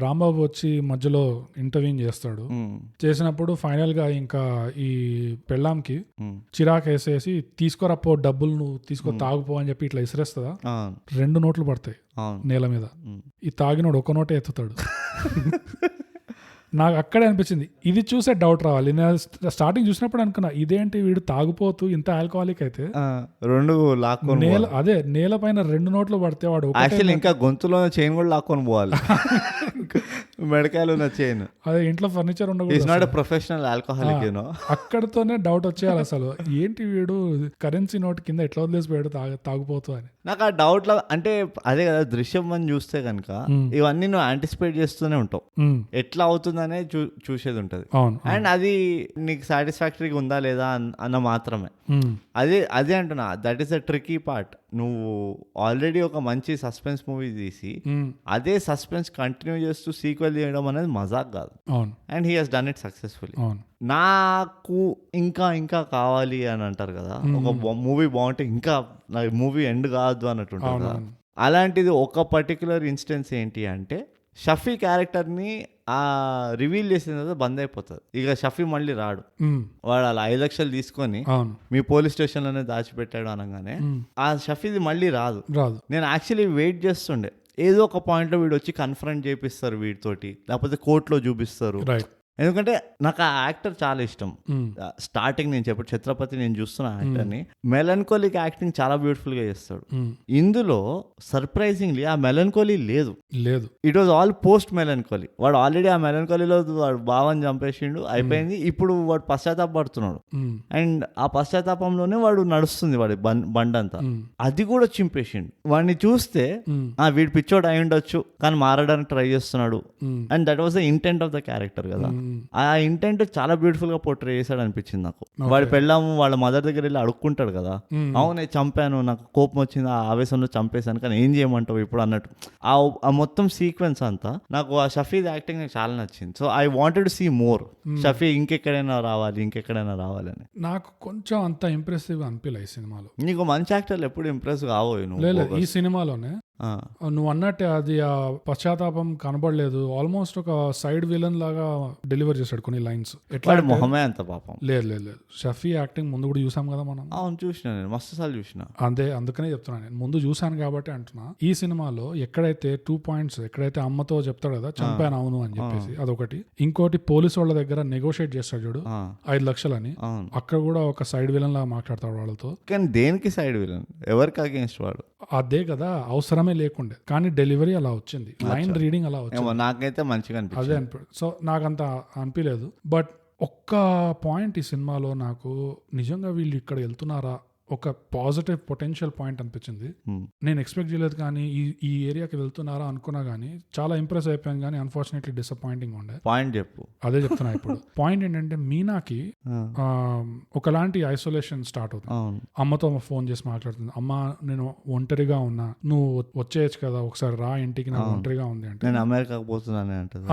రాంబాబు వచ్చి మధ్యలో ఇంటర్వ్యూ చేస్తాడు. చేసినప్పుడు ఫైనల్ గా ఇంకా ఈ పెళ్ళాంకి చిరాకు వేసేసి తీసుకోరపో డబ్బులు నువ్వు తీసుకో తాగుపో అని చెప్పి ఇట్లా ఇసిరేస్తుందా, 2 నోట్లు పడతాయి నేల మీద. ఈ తాగినోడు ఒక నోటే ఎత్తుతాడు. నాకు అక్కడే అనిపించింది ఇది చూసే డౌట్ రావాలి. నేను స్టార్టింగ్ చూసినప్పుడు అనుకున్నా ఇదేంటి వీడు తాగుపోతూ ఇంత ఆల్కహాలిక్ అయితే నేల పైన 2 నోట్లు పడితే వాడు
ఇంకా గొంతులో చైన్ కూడా లాక్కొని పోవాలి. మెడకాయలు ఉన్న చైన్,
అదే ఇంట్లో ఫర్నిచర్ ఉండకూడదు.
ప్రొఫెషనల్ ఆల్కహాలిక్
అక్కడతోనే డౌట్ వచ్చేయాలి అసలు ఏంటి వీడు కరెన్సీ నోట్ కింద ఎట్లా వదిలేసిపోయాడు తాగుపోతూ అని.
నాకు ఆ డౌట్ లో అంటే అదే కదా దృశ్యం అని చూస్తే కనుక ఇవన్నీ నువ్వు యాంటిసిపేట్ చేస్తూనే ఉంటావు, ఎట్లా అవుతుందనే చూసేది ఉంటది. అండ్ అది నీకు సాటిస్ఫాక్టరీగా ఉందా లేదా అన్న మాత్రమే. అదే అంటున్నా, that is the tricky part. నువ్వు ఆల్రెడీ ఒక మంచి సస్పెన్స్ మూవీ తీసి అదే సస్పెన్స్ కంటిన్యూ చేస్తూ సీక్వెల్ చేయడం అనేది మజాక్ కాదు. And he has done it successfully. నాకు ఇంకా కావాలి అని అంటారు కదా, ఒక మూవీ బాగుంటే ఇంకా మూవీ ఎండ్ కాదు అన్నట్టు ఉంటుంది కదా. అలాంటిది ఒక పర్టికులర్ ఇన్స్టెన్స్ ఏంటి అంటే షఫీ క్యారెక్టర్ని రివీల్ చేసిన తర్వాత బంద్ అయిపోతుంది. ఇక షఫీ మళ్ళీ రాడు. వాడు అలా 5 లక్షలు తీసుకొని మీ పోలీస్ స్టేషన్ లోనే దాచిపెట్టాడు అనగానే ఆ షఫీది మళ్ళీ రాదు. నేను యాక్చువల్లీ వెయిట్ చేస్తుండే ఏదో ఒక పాయింట్ లో వీడు వచ్చి కన్ఫరెంట్ చేపిస్తారు వీడితోటి, లేకపోతే కోర్టులో చూపిస్తారు. ఎందుకంటే నాకు ఆ యాక్టర్ చాలా ఇష్టం. స్టార్టింగ్ నేను చెప్పాడు ఛత్రపతి నేను చూస్తున్న యాక్టర్ని మెలన్కోలిక్ యాక్టింగ్ చాలా బ్యూటిఫుల్ గా చేస్తాడు. ఇందులో సర్ప్రైజింగ్లీ ఆ మెలన్కోలీ లేదు. It was all post melancholy. వాడు ఆల్రెడీ ఆ మెలన్కోలీలో వాడు బావని చంపేసిండు, అయిపోయింది. ఇప్పుడు వాడు పశ్చాత్తాపడుతున్నాడు. అండ్ ఆ పశ్చాత్తాపంలోనే వాడు నడుస్తుంది వాడి బండంతా. అది కూడా చింపేసిండు. వాడిని చూస్తే వీడు పిచ్చోడు అయి ఉండొచ్చు కానీ మారడానికి ట్రై చేస్తున్నాడు. And that was the intent of the character కదా. ఆ ఇంటెంట్ చాలా బ్యూటిఫుల్ గా పోర్ట్రే చేశాడు అనిపించింది నాకు. వాడి పెళ్ళాము వాళ్ళ మదర్ దగ్గర వెళ్ళి అడుక్కుంటాడు కదా, అవునే చంపాను, నాకు కోపం వచ్చింది, ఆ ఆవేశంలో చంపేశాను, కానీ ఏం చేయమంటావు ఇప్పుడు అన్నట్టు. ఆ మొత్తం సీక్వెన్స్ అంతా నాకు ఆ షఫీద్ యాక్టింగ్ నాకు చాలా నచ్చింది. So I wanted to see more Shafi ఇంకెక్కడైనా రావాలి అని.
నాకు కొంచెం అంత ఇంప్రెసివ్ అనిపించలేదు ఈ సినిమాలో.
నీకు మంచి యాక్టర్లు ఎప్పుడు ఇంప్రెస్ కావో.
ఈ సినిమాలోనే నువ్వు అన్నట్టే అది ఆ పశ్చాత్తాపం కనబడలేదు. ఆల్మోస్ట్ ఒక సైడ్ విలన్ లాగా డెలివర్ చేశాడు కొన్ని లైన్స్. ఎట్లా
మొహమే అంత పాపం.
లేదు షఫీ యాక్టింగ్ ముందు కూడా చూసాం కదా మనం.
అవును, చూసిన నేను మస్తు సార్లు చూసిన.
అందుకనే చెప్తున్నాను, నేను ముందు చూసాను కాబట్టి అంటున్నా. ఈ సినిమాలో ఎక్కడైతే 2 points, ఎక్కడైతే అమ్మతో చెప్తాడు కదా చంపాను అవును అని చెప్పేసి, అదొకటి. ఇంకోటి పోలీసు వాళ్ళ దగ్గర నెగోషియేట్ చేస్తాడు చూడు 5 లక్షలని, అక్కడ కూడా ఒక సైడ్ విలన్ లాగా మాట్లాడతాడు వాళ్ళతో.
కానీ దేనికి సైడ్ విలన్, ఎవరికి అగేన్స్ట్ వాడు?
అదే కదా, అవసరమే లేకుండే, కానీ డెలివరీ అలా వచ్చింది, లైన్ రీడింగ్ అలా వచ్చింది.
నాకైతే మంచిగా
అదే సో నాకంత అనిపించలేదు. బట్ ఒక్క పాయింట్ ఈ సినిమాలో నాకు నిజంగా వీళ్ళు ఇక్కడ వెళ్తున్నారా ఒక పాజిటివ్ పొటెన్షియల్ పాయింట్ అనిపించింది. నేను ఎక్స్పెక్ట్ చేయలేదు, కానీ ఈ ఏరియాకి వెళ్తున్నారా అనుకున్నా కానీ చాలా ఇంప్రెస్ అయిపోయాను. కానీ అన్ఫార్చునేట్లీ డిసప్పాయింటింగ్ ఉండే.
పాయింట్ చెప్పు.
అదే చెప్తున్నా ఇప్పుడు. పాయింట్ ఏంటంటే మీనాకి ఒకలాంటి ఐసోలేషన్ స్టార్ట్ అవుతుంది. అమ్మతో ఫోన్ చేసి మాట్లాడుతుంది, అమ్మ నేను ఒంటరిగా ఉన్నా, నువ్వు వచ్చేయచ్చు కదా ఒకసారి రా ఇంటికి, నాకు ఒంటరిగా ఉంది అంటే.
నేను అమెరికాకు పోతున్నాను అంటే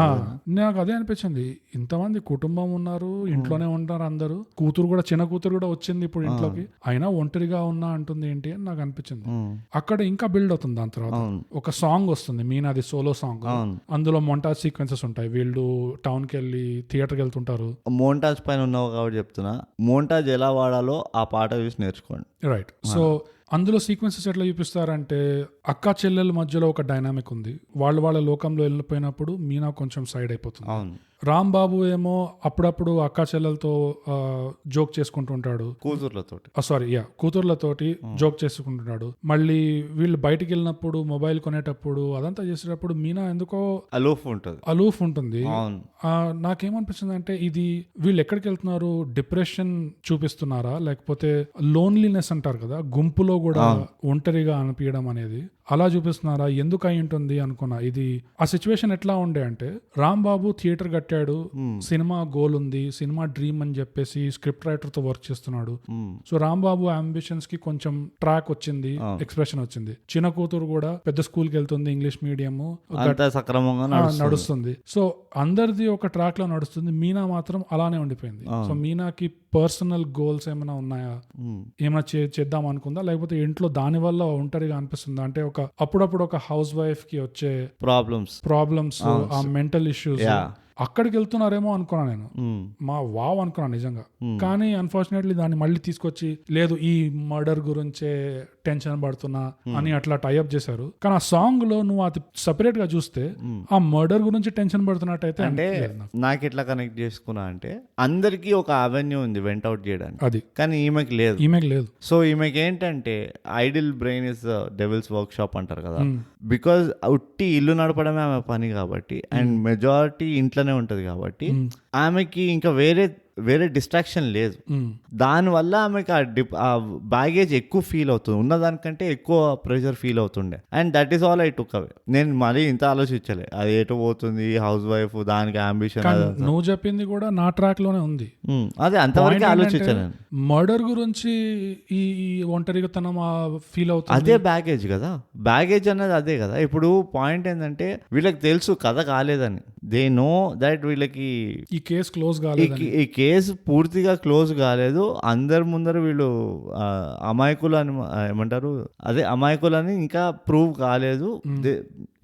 నాకు అదే అనిపించింది. ఇంతమంది కుటుంబం ఉన్నారు, ఇంట్లోనే ఉంటారు అందరూ, కూతురు కూడా, చిన్న కూతురు కూడా వచ్చింది ఇప్పుడు ఇంట్లోకి, అయినా ఒంటరిగా ఉన్నా అంటుంది ఏంటి అని నాకు అనిపించింది. అక్కడ ఇంకా బిల్డ్ అవుతుంది. దాని తర్వాత ఒక సాంగ్ వస్తుంది, మీనాది సోలో సాంగ్. అందులో మోంటాజ్ సీక్వెన్సెస్ ఉంటాయి. వీళ్ళు టౌన్ కి వెళ్ళి థియేటర్కి వెళ్తుంటారు.
మోంటాజ్ పైన ఉన్నావు కాబట్టి చెప్తున్నా, మోంటాజ్ ఎలా వాడాలో ఆ పాట చూసి నేర్చుకోండి.
రైట్. సో అందులో సీక్వెన్సెస్ ఎట్లా చూపిస్తారంటే, అక్క చెల్లెల మధ్యలో ఒక డైనామిక్ ఉంది. వాళ్ళ లోకంలో వెళ్ళిపోయినప్పుడు మీనా కొంచెం సైడ్ అయిపోతుంది. రామ్ బాబు ఏమో అప్పుడప్పుడు అక్క చెల్లెలతో జోక్ చేసుకుంటూ ఉంటాడు, కూతుర్లతోటి జోక్ చేసుకుంటున్నాడు. మళ్ళీ వీళ్ళు బయటికి వెళ్ళినప్పుడు మొబైల్ కొనేటప్పుడు అదంతా చేసేటప్పుడు మీనా ఎందుకో అలూఫ్ ఉంటుంది. నాకేమనిపిస్తుంది అంటే, ఇది వీళ్ళు ఎక్కడికి వెళ్తున్నారు, డిప్రెషన్ చూపిస్తున్నారా, లేకపోతే లోన్లీనెస్ అంటారు కదా, గుంపులో కూడా ఒంటరిగా అనిపించడం అనేది అలా చూపిస్తున్నారా, ఎందుకు అయి ఉంటుంది అనుకున్నా. ఇది ఆ సిచ్యువేషన్ ఎట్లా ఉండే అంటే, రామ్ బాబు థియేటర్ కట్టాడు, సినిమా గోల్ ఉంది, సినిమా డ్రీమ్ అని చెప్పేసి స్క్రిప్ట్ రైటర్ తో వర్క్ చేస్తున్నాడు. సో రామ్ బాబు అంబిషన్స్ కి కొంచెం ట్రాక్ వచ్చింది, ఎక్స్ప్రెషన్ వచ్చింది. చిన్న కూతురు కూడా పెద్ద స్కూల్ కి వెళ్తుంది, ఇంగ్లీష్ మీడియం నడుస్తుంది. సో అందరిది ఒక ట్రాక్ లో నడుస్తుంది. మీనా మాత్రం అలానే ఉండిపోయింది. సో మీనాకి పర్సనల్ గోల్స్ ఏమైనా ఉన్నాయా, ఏమైనా చేద్దాం అనుకుందా, లేకపోతే ఇంట్లో దాని వల్ల ఒంటరిగా అనిపిస్తుందా? అంటే అప్పుడప్పుడు ఒక హౌస్ వైఫ్ కి వచ్చే ప్రాబ్లమ్స్, ఆ మెంటల్ ఇష్యూస్, అక్కడికి వెళ్తున్నారేమో అనుకున్నా నేను. వావ్ అనుకున్నాను నిజంగా. కానీ అన్ఫార్చునేట్లీ దాన్ని మళ్ళీ తీసుకొచ్చి, లేదు ఈ మర్డర్ గురించే టెన్షన్ పడుతున్నా అని అట్లా టైఅప్ చేశారు. కానీ ఆ సాంగ్ లో నువ్వు అది సెపరేట్ గా చూస్తే ఆ మర్డర్ గురించి టెన్షన్ పడుతున్నట్టయితే,
అంటే నాకు ఎట్లా కనెక్ట్ చేసుకున్నా అంటే, అందరికి ఒక అవెన్యూ ఉంది వెంట్ అవుట్ చేయడానికి, అది కానీ ఈమెకి లేదు. సో ఈమెకి ఏంటంటే, idle brain is devil's workshop అంటారు కదా, బికాజ్ ఉట్టి ఇల్లు నడపడమే ఆమె పని కాబట్టి, అండ్ మెజారిటీ ఇంట్లోనే ఉంటది కాబట్టి, ఆమెకి ఇంకా వేరే డిస్ట్రాక్షన్ లేదు. దానివల్ల ఆమెకి ఆ బ్యాగేజ్ ఎక్కువ ఫీల్ అవుతుంది, ఉన్నదానికంటే ఎక్కువ ప్రెషర్ ఫీల్ అవుతుండే. And that is all I took away. నేను మరీ ఇంత ఆలోచించలే అది ఎటు పోతుంది, హౌస్ వైఫ్, దానికి అంబిషన్.
నువ్వు చెప్పింది కూడా నా ట్రాక్ లోనే ఉంది.
అదే అంతవరకు ఆలోచించాను.
మర్డర్ గురించి ఈ ఒంటరిగా ఫీల్ అవుతుంది,
అదే బ్యాగేజ్ కదా. బ్యాగేజ్ అన్నది అదే కదా. ఇప్పుడు పాయింట్ ఏంటంటే, వీళ్ళకి తెలుసు కథ కాలేదని, దే నో దట్ వీళ్ళకి
ఈ కేసు క్లోజ్ కాలేదు,
ఈ కేసు పూర్తిగా క్లోజ్ కాలేదు, అందరి ముందర వీళ్ళు అమాయకులు అని ఏమంటారు, అదే అమాయకులని ఇంకా ప్రూవ్ కాలేదు,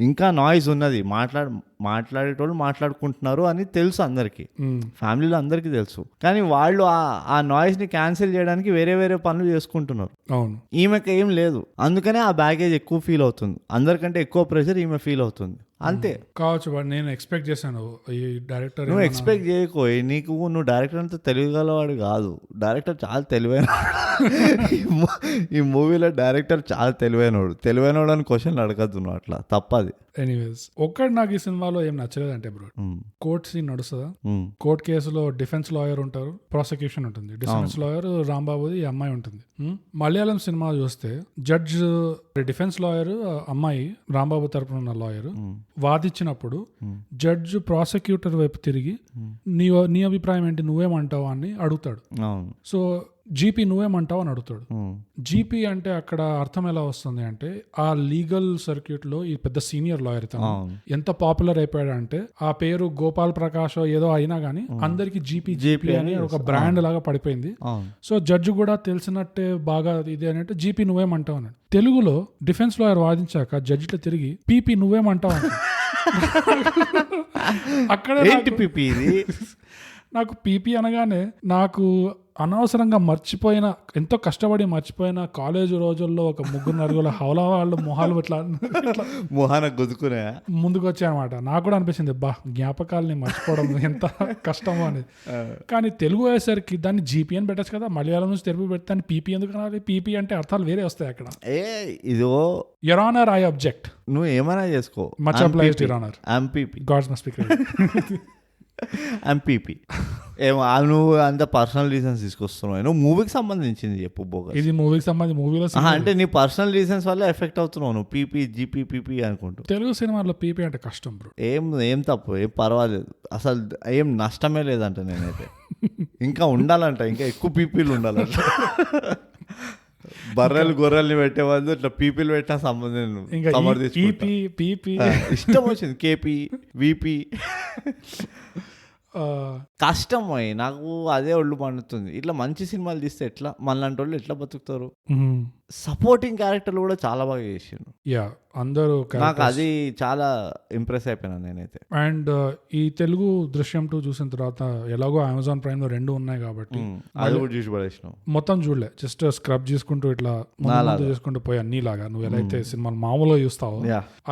ఇంకా నాయిస్ ఉన్నది, మాట్లాడేటోళ్ళు మాట్లాడుకుంటున్నారు అని తెలుసు అందరికి, ఫ్యామిలీలో అందరికి తెలుసు. కానీ వాళ్ళు ఆ నాయిస్ ని క్యాన్సిల్ చేయడానికి వేరే పనులు చేసుకుంటున్నారు.
అవును,
ఈమెకి ఏం లేదు, అందుకనే ఆ బ్యాగేజ్ ఎక్కువ ఫీల్ అవుతుంది, అందరికంటే ఎక్కువ ప్రెషర్ ఈమె ఫీల్ అవుతుంది. అంతే
కావచ్చు. నేను ఎక్స్పెక్ట్ చేశాను ఈ డైరెక్టర్,
నువ్వు ఎక్స్పెక్ట్ చేయకో, నువ్వు డైరెక్టర్ అంతా తెలియగలవాడు కాదు, డైరెక్టర్ చాలా తెలివైన. ఈ మూవీలో డైరెక్టర్ చాలా తెలివైనోడు అని క్వశ్చన్లు అడగద్దు నువ్వు, అట్లా తప్పది.
ఎనీవేస్, ఒక్కటి నాకు ఈ సినిమాలో ఏం నచ్చలేదంటే బ్రో, కోర్ట్ సీన్ నడుస్తుందా, కోర్ట్ కేసులో డిఫెన్స్ లాయర్ ఉంటారు, ప్రాసిక్యూషన్ ఉంటుంది. డిఫెన్స్ లాయర్ రాంబాబుది, ఈ అమ్మాయి ఉంటుంది. మలయాళం సినిమా చూస్తే జడ్జ్, డిఫెన్స్ లాయర్ అమ్మాయి, రాంబాబు తరపున ఉన్న లాయర్ వాదించినప్పుడు జడ్జ్ ప్రాసిక్యూటర్ వైపు తిరిగి నీ అభిప్రాయం ఏంటి, నువ్వేమంటావు అని అడుగుతాడు. సో జీపీ నువ్వేమంటావు అని అడుగుతాడు. జీపీ అంటే అక్కడ అర్థం ఎలా వస్తుంది అంటే ఆ లీగల్ సర్క్యూట్ లో ఈ పెద్ద సీనియర్ లాయర్ తను ఎంత పాపులర్ అయిపోయాడు అంటే ఆ పేరు గోపాల్ ప్రకాష్ ఏదో అయినా గానీ అందరికి జీపీ అని ఒక బ్రాండ్ లాగా పడిపోయింది. సో జడ్జి కూడా తెలిసినట్టే బాగా ఇది అంటే జీపీ నువ్వేమంటావు అన్నాడు. తెలుగులో డిఫెన్స్ లాయర్ వాదించాక జడ్జిలో తిరిగి పీపీ నువ్వేమంటావు అన్నాడు. అక్కడే నాకు పీపీ అనగానే నాకు అనవసరంగా మర్చిపోయిన, ఎంతో కష్టపడి మర్చిపోయిన కాలేజ్ రోజుల్లో ఒక 3-4 హౌలా వాళ్ళ మొహాలు ఇట్లా
మొహాన గుద్దుకునే
ముందుకు వచ్చాయన్నమాట. నాకు కూడా అనిపించింది బా జ్ఞాపకాలని మర్చిపోవడం ఎంత కష్టమో అనేది. కానీ తెలుగు అయ్యేసరికి దాన్ని జీపీ అని పెట్టచ్చు కదా, మలయాళం నుంచి తెలుగు పెడితే దాన్ని పీపీ ఎందుకు అనాలి? పీపీ అంటే అర్థాలు వేరే వస్తాయి అక్కడ.
ఇదో
యువర్ ఆనర్ ఐ అబ్జెక్ట్.
నువ్వు ఏమైనా చేసుకో,
much applauded your honour. Gods must be credit.
MPP ఏమో నువ్వు అంత పర్సనల్ రీజన్స్ తీసుకొస్తున్నావు. నువ్వు మూవీకి సంబంధించింది చెప్పు. బోగస్
ఇది మూవీకి సంబంధించి మూవీలో
అంటే నీ పర్సనల్ రీజన్స్ వల్ల ఎఫెక్ట్ అవుతున్నావు నువ్వు. పీపీ జీపీ పీపీ అనుకుంటూ.
తెలుగు సినిమాలో పీపీ అంటే కష్టం బ్రో.
ఏం తప్పు, ఏం పర్వాలేదు, అసలు ఏం నష్టమే లేదంట. నేనైతే ఇంకా ఉండాలంట, ఇంకా ఎక్కువ పీపీలు ఉండాలంట. బర్రెలు గొర్రెల్ని పెట్టే వాళ్ళు ఇట్లా పీపీలు పెట్టిన సంబంధం ఇష్టం వచ్చింది. కేపీ వీపీ కష్టం అయ్యి నాకు అదే ఒళ్ళు పండుతుంది. ఇట్లా మంచి సినిమాలు తీస్తే ఎట్లా మనలాంటి వాళ్ళు ఎట్లా బతుకుతారు? సపోర్టింగ్ క్యారెక్టర్లు కూడా చాలా బాగా చేసిండు.
అందరూ
నాకు అది చాలా ఇంప్రెస్ అయిపోయినా నేనైతే.
అండ్ ఈ తెలుగు దృశ్యం 2 చూసిన తర్వాత ఎలాగో అమెజాన్ ప్రైమ్ లో 2 ఉన్నాయి కాబట్టి
అది కూడా చూసి పడేసినావు.
మొత్తం చూడలే, జస్ట్ స్క్రబ్ చేసుకుంటూ ఇట్లా చేసుకుంటూ పోయి అన్నిలాగా నువ్వు ఎలా అయితే సినిమాలు మామూలుగా చూస్తావో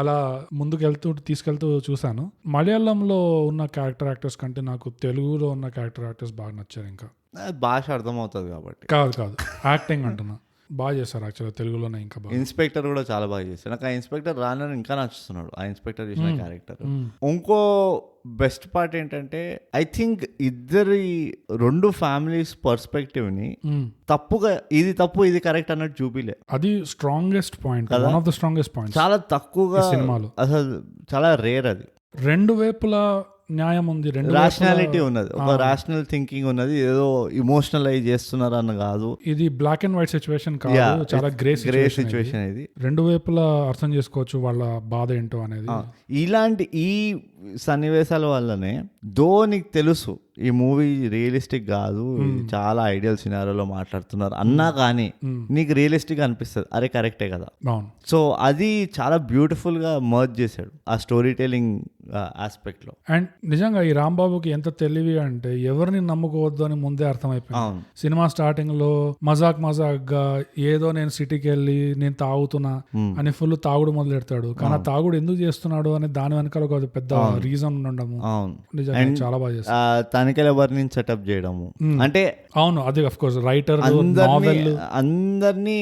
అలా ముందుకు తీసుకెళ్తూ చూసాను. మలయాళంలో ఉన్న క్యారెక్టర్ యాక్టర్స్ కంటే నాకు తెలుగులో ఉన్న క్యారెక్టర్ యాక్టర్స్ బాగా నచ్చారు. ఇంకా
భాష అర్థమవుతుంది కాబట్టి.
కాదు యాక్టింగ్ అంటున్నా బాగా చేశారు యాక్చువల్గా తెలుగులోనే. ఇంకా బాగా
ఇన్స్పెక్టర్ కూడా చాలా బాగా చేశారు. నాకు ఆ ఇన్స్పెక్టర్ రానని ఇంకా నచ్చుతున్నాడు. ఆ ఇన్స్పెక్టర్ చేసిన క్యారెక్టర్. ఇంకో బెస్ట్ పార్ట్ ఏంటంటే ఐ థింక్ ఇద్దరి 2 ఫ్యామిలీస్ పర్స్పెక్టివ్ ని తప్పుగా ఇది తప్పు ఇది కరెక్ట్ అన్నట్టు చూపిలే.
అది strongest point, one of the strongest point.
చాలా తక్కువగా సినిమాలు, అసలు చాలా రేర్. అది 2
వైపులా న్యాయం ఉంది,
రాషనాలిటీ ఉన్నది, ఒక రాషనల్ థింకింగ్ ఉన్నది. ఏదో ఇమోషనలైజ్ చేస్తున్నారు అన్న కాదు.
ఇది బ్లాక్ అండ్ వైట్ సిచ్యువేషన్ కాదు, చాలా గ్రే
సిచ్యువేషన్. ఇది
2 వైపులా అర్థం చేసుకోవచ్చు వాళ్ళ బాధ ఏంటో అనేది.
ఇలాంటి ఈ సన్నివేశాల వల్లనే నీకు తెలుసు ఈ మూవీ రియలిస్టిక్ కాదు, చాలా ఐడియల్ సినారియోలో మాట్లాడుతున్నారు అన్నా కానీ నీకు రియలిస్టిక్ అనిపిస్తుంది. అరే కరెక్టే కదా. సో అది చాలా బ్యూటిఫుల్ గా మర్జ్ చేశాడు ఆ స్టోరీ టెలింగ్ ఆస్పెక్ట్ లో.
అండ్ నిజంగా ఈ రాంబాబుకి ఎంత తెలివి అంటే ఎవరిని నమ్ముకోవద్దు అని ముందే అర్థమైపోయింది. సినిమా స్టార్టింగ్ లో మజాక్ గా ఏదో నేను సిటీకి వెళ్ళి నేను తాగుతున్నా అని ఫుల్ తాగుడు మొదలెడతాడు. కానీ ఆ తాగుడు ఎందుకు చేస్తున్నాడు అని దాని వెనకాల ఒక పెద్ద రీజన్ ఉండడము నిజంగా చాలా బాగా చేస్తాడు.
తనిఖీల వర్ణిని సెటప్ చేయడము అంటే
అవును, అది ఆఫ్ కోర్స్ రైటర్
అందరినీ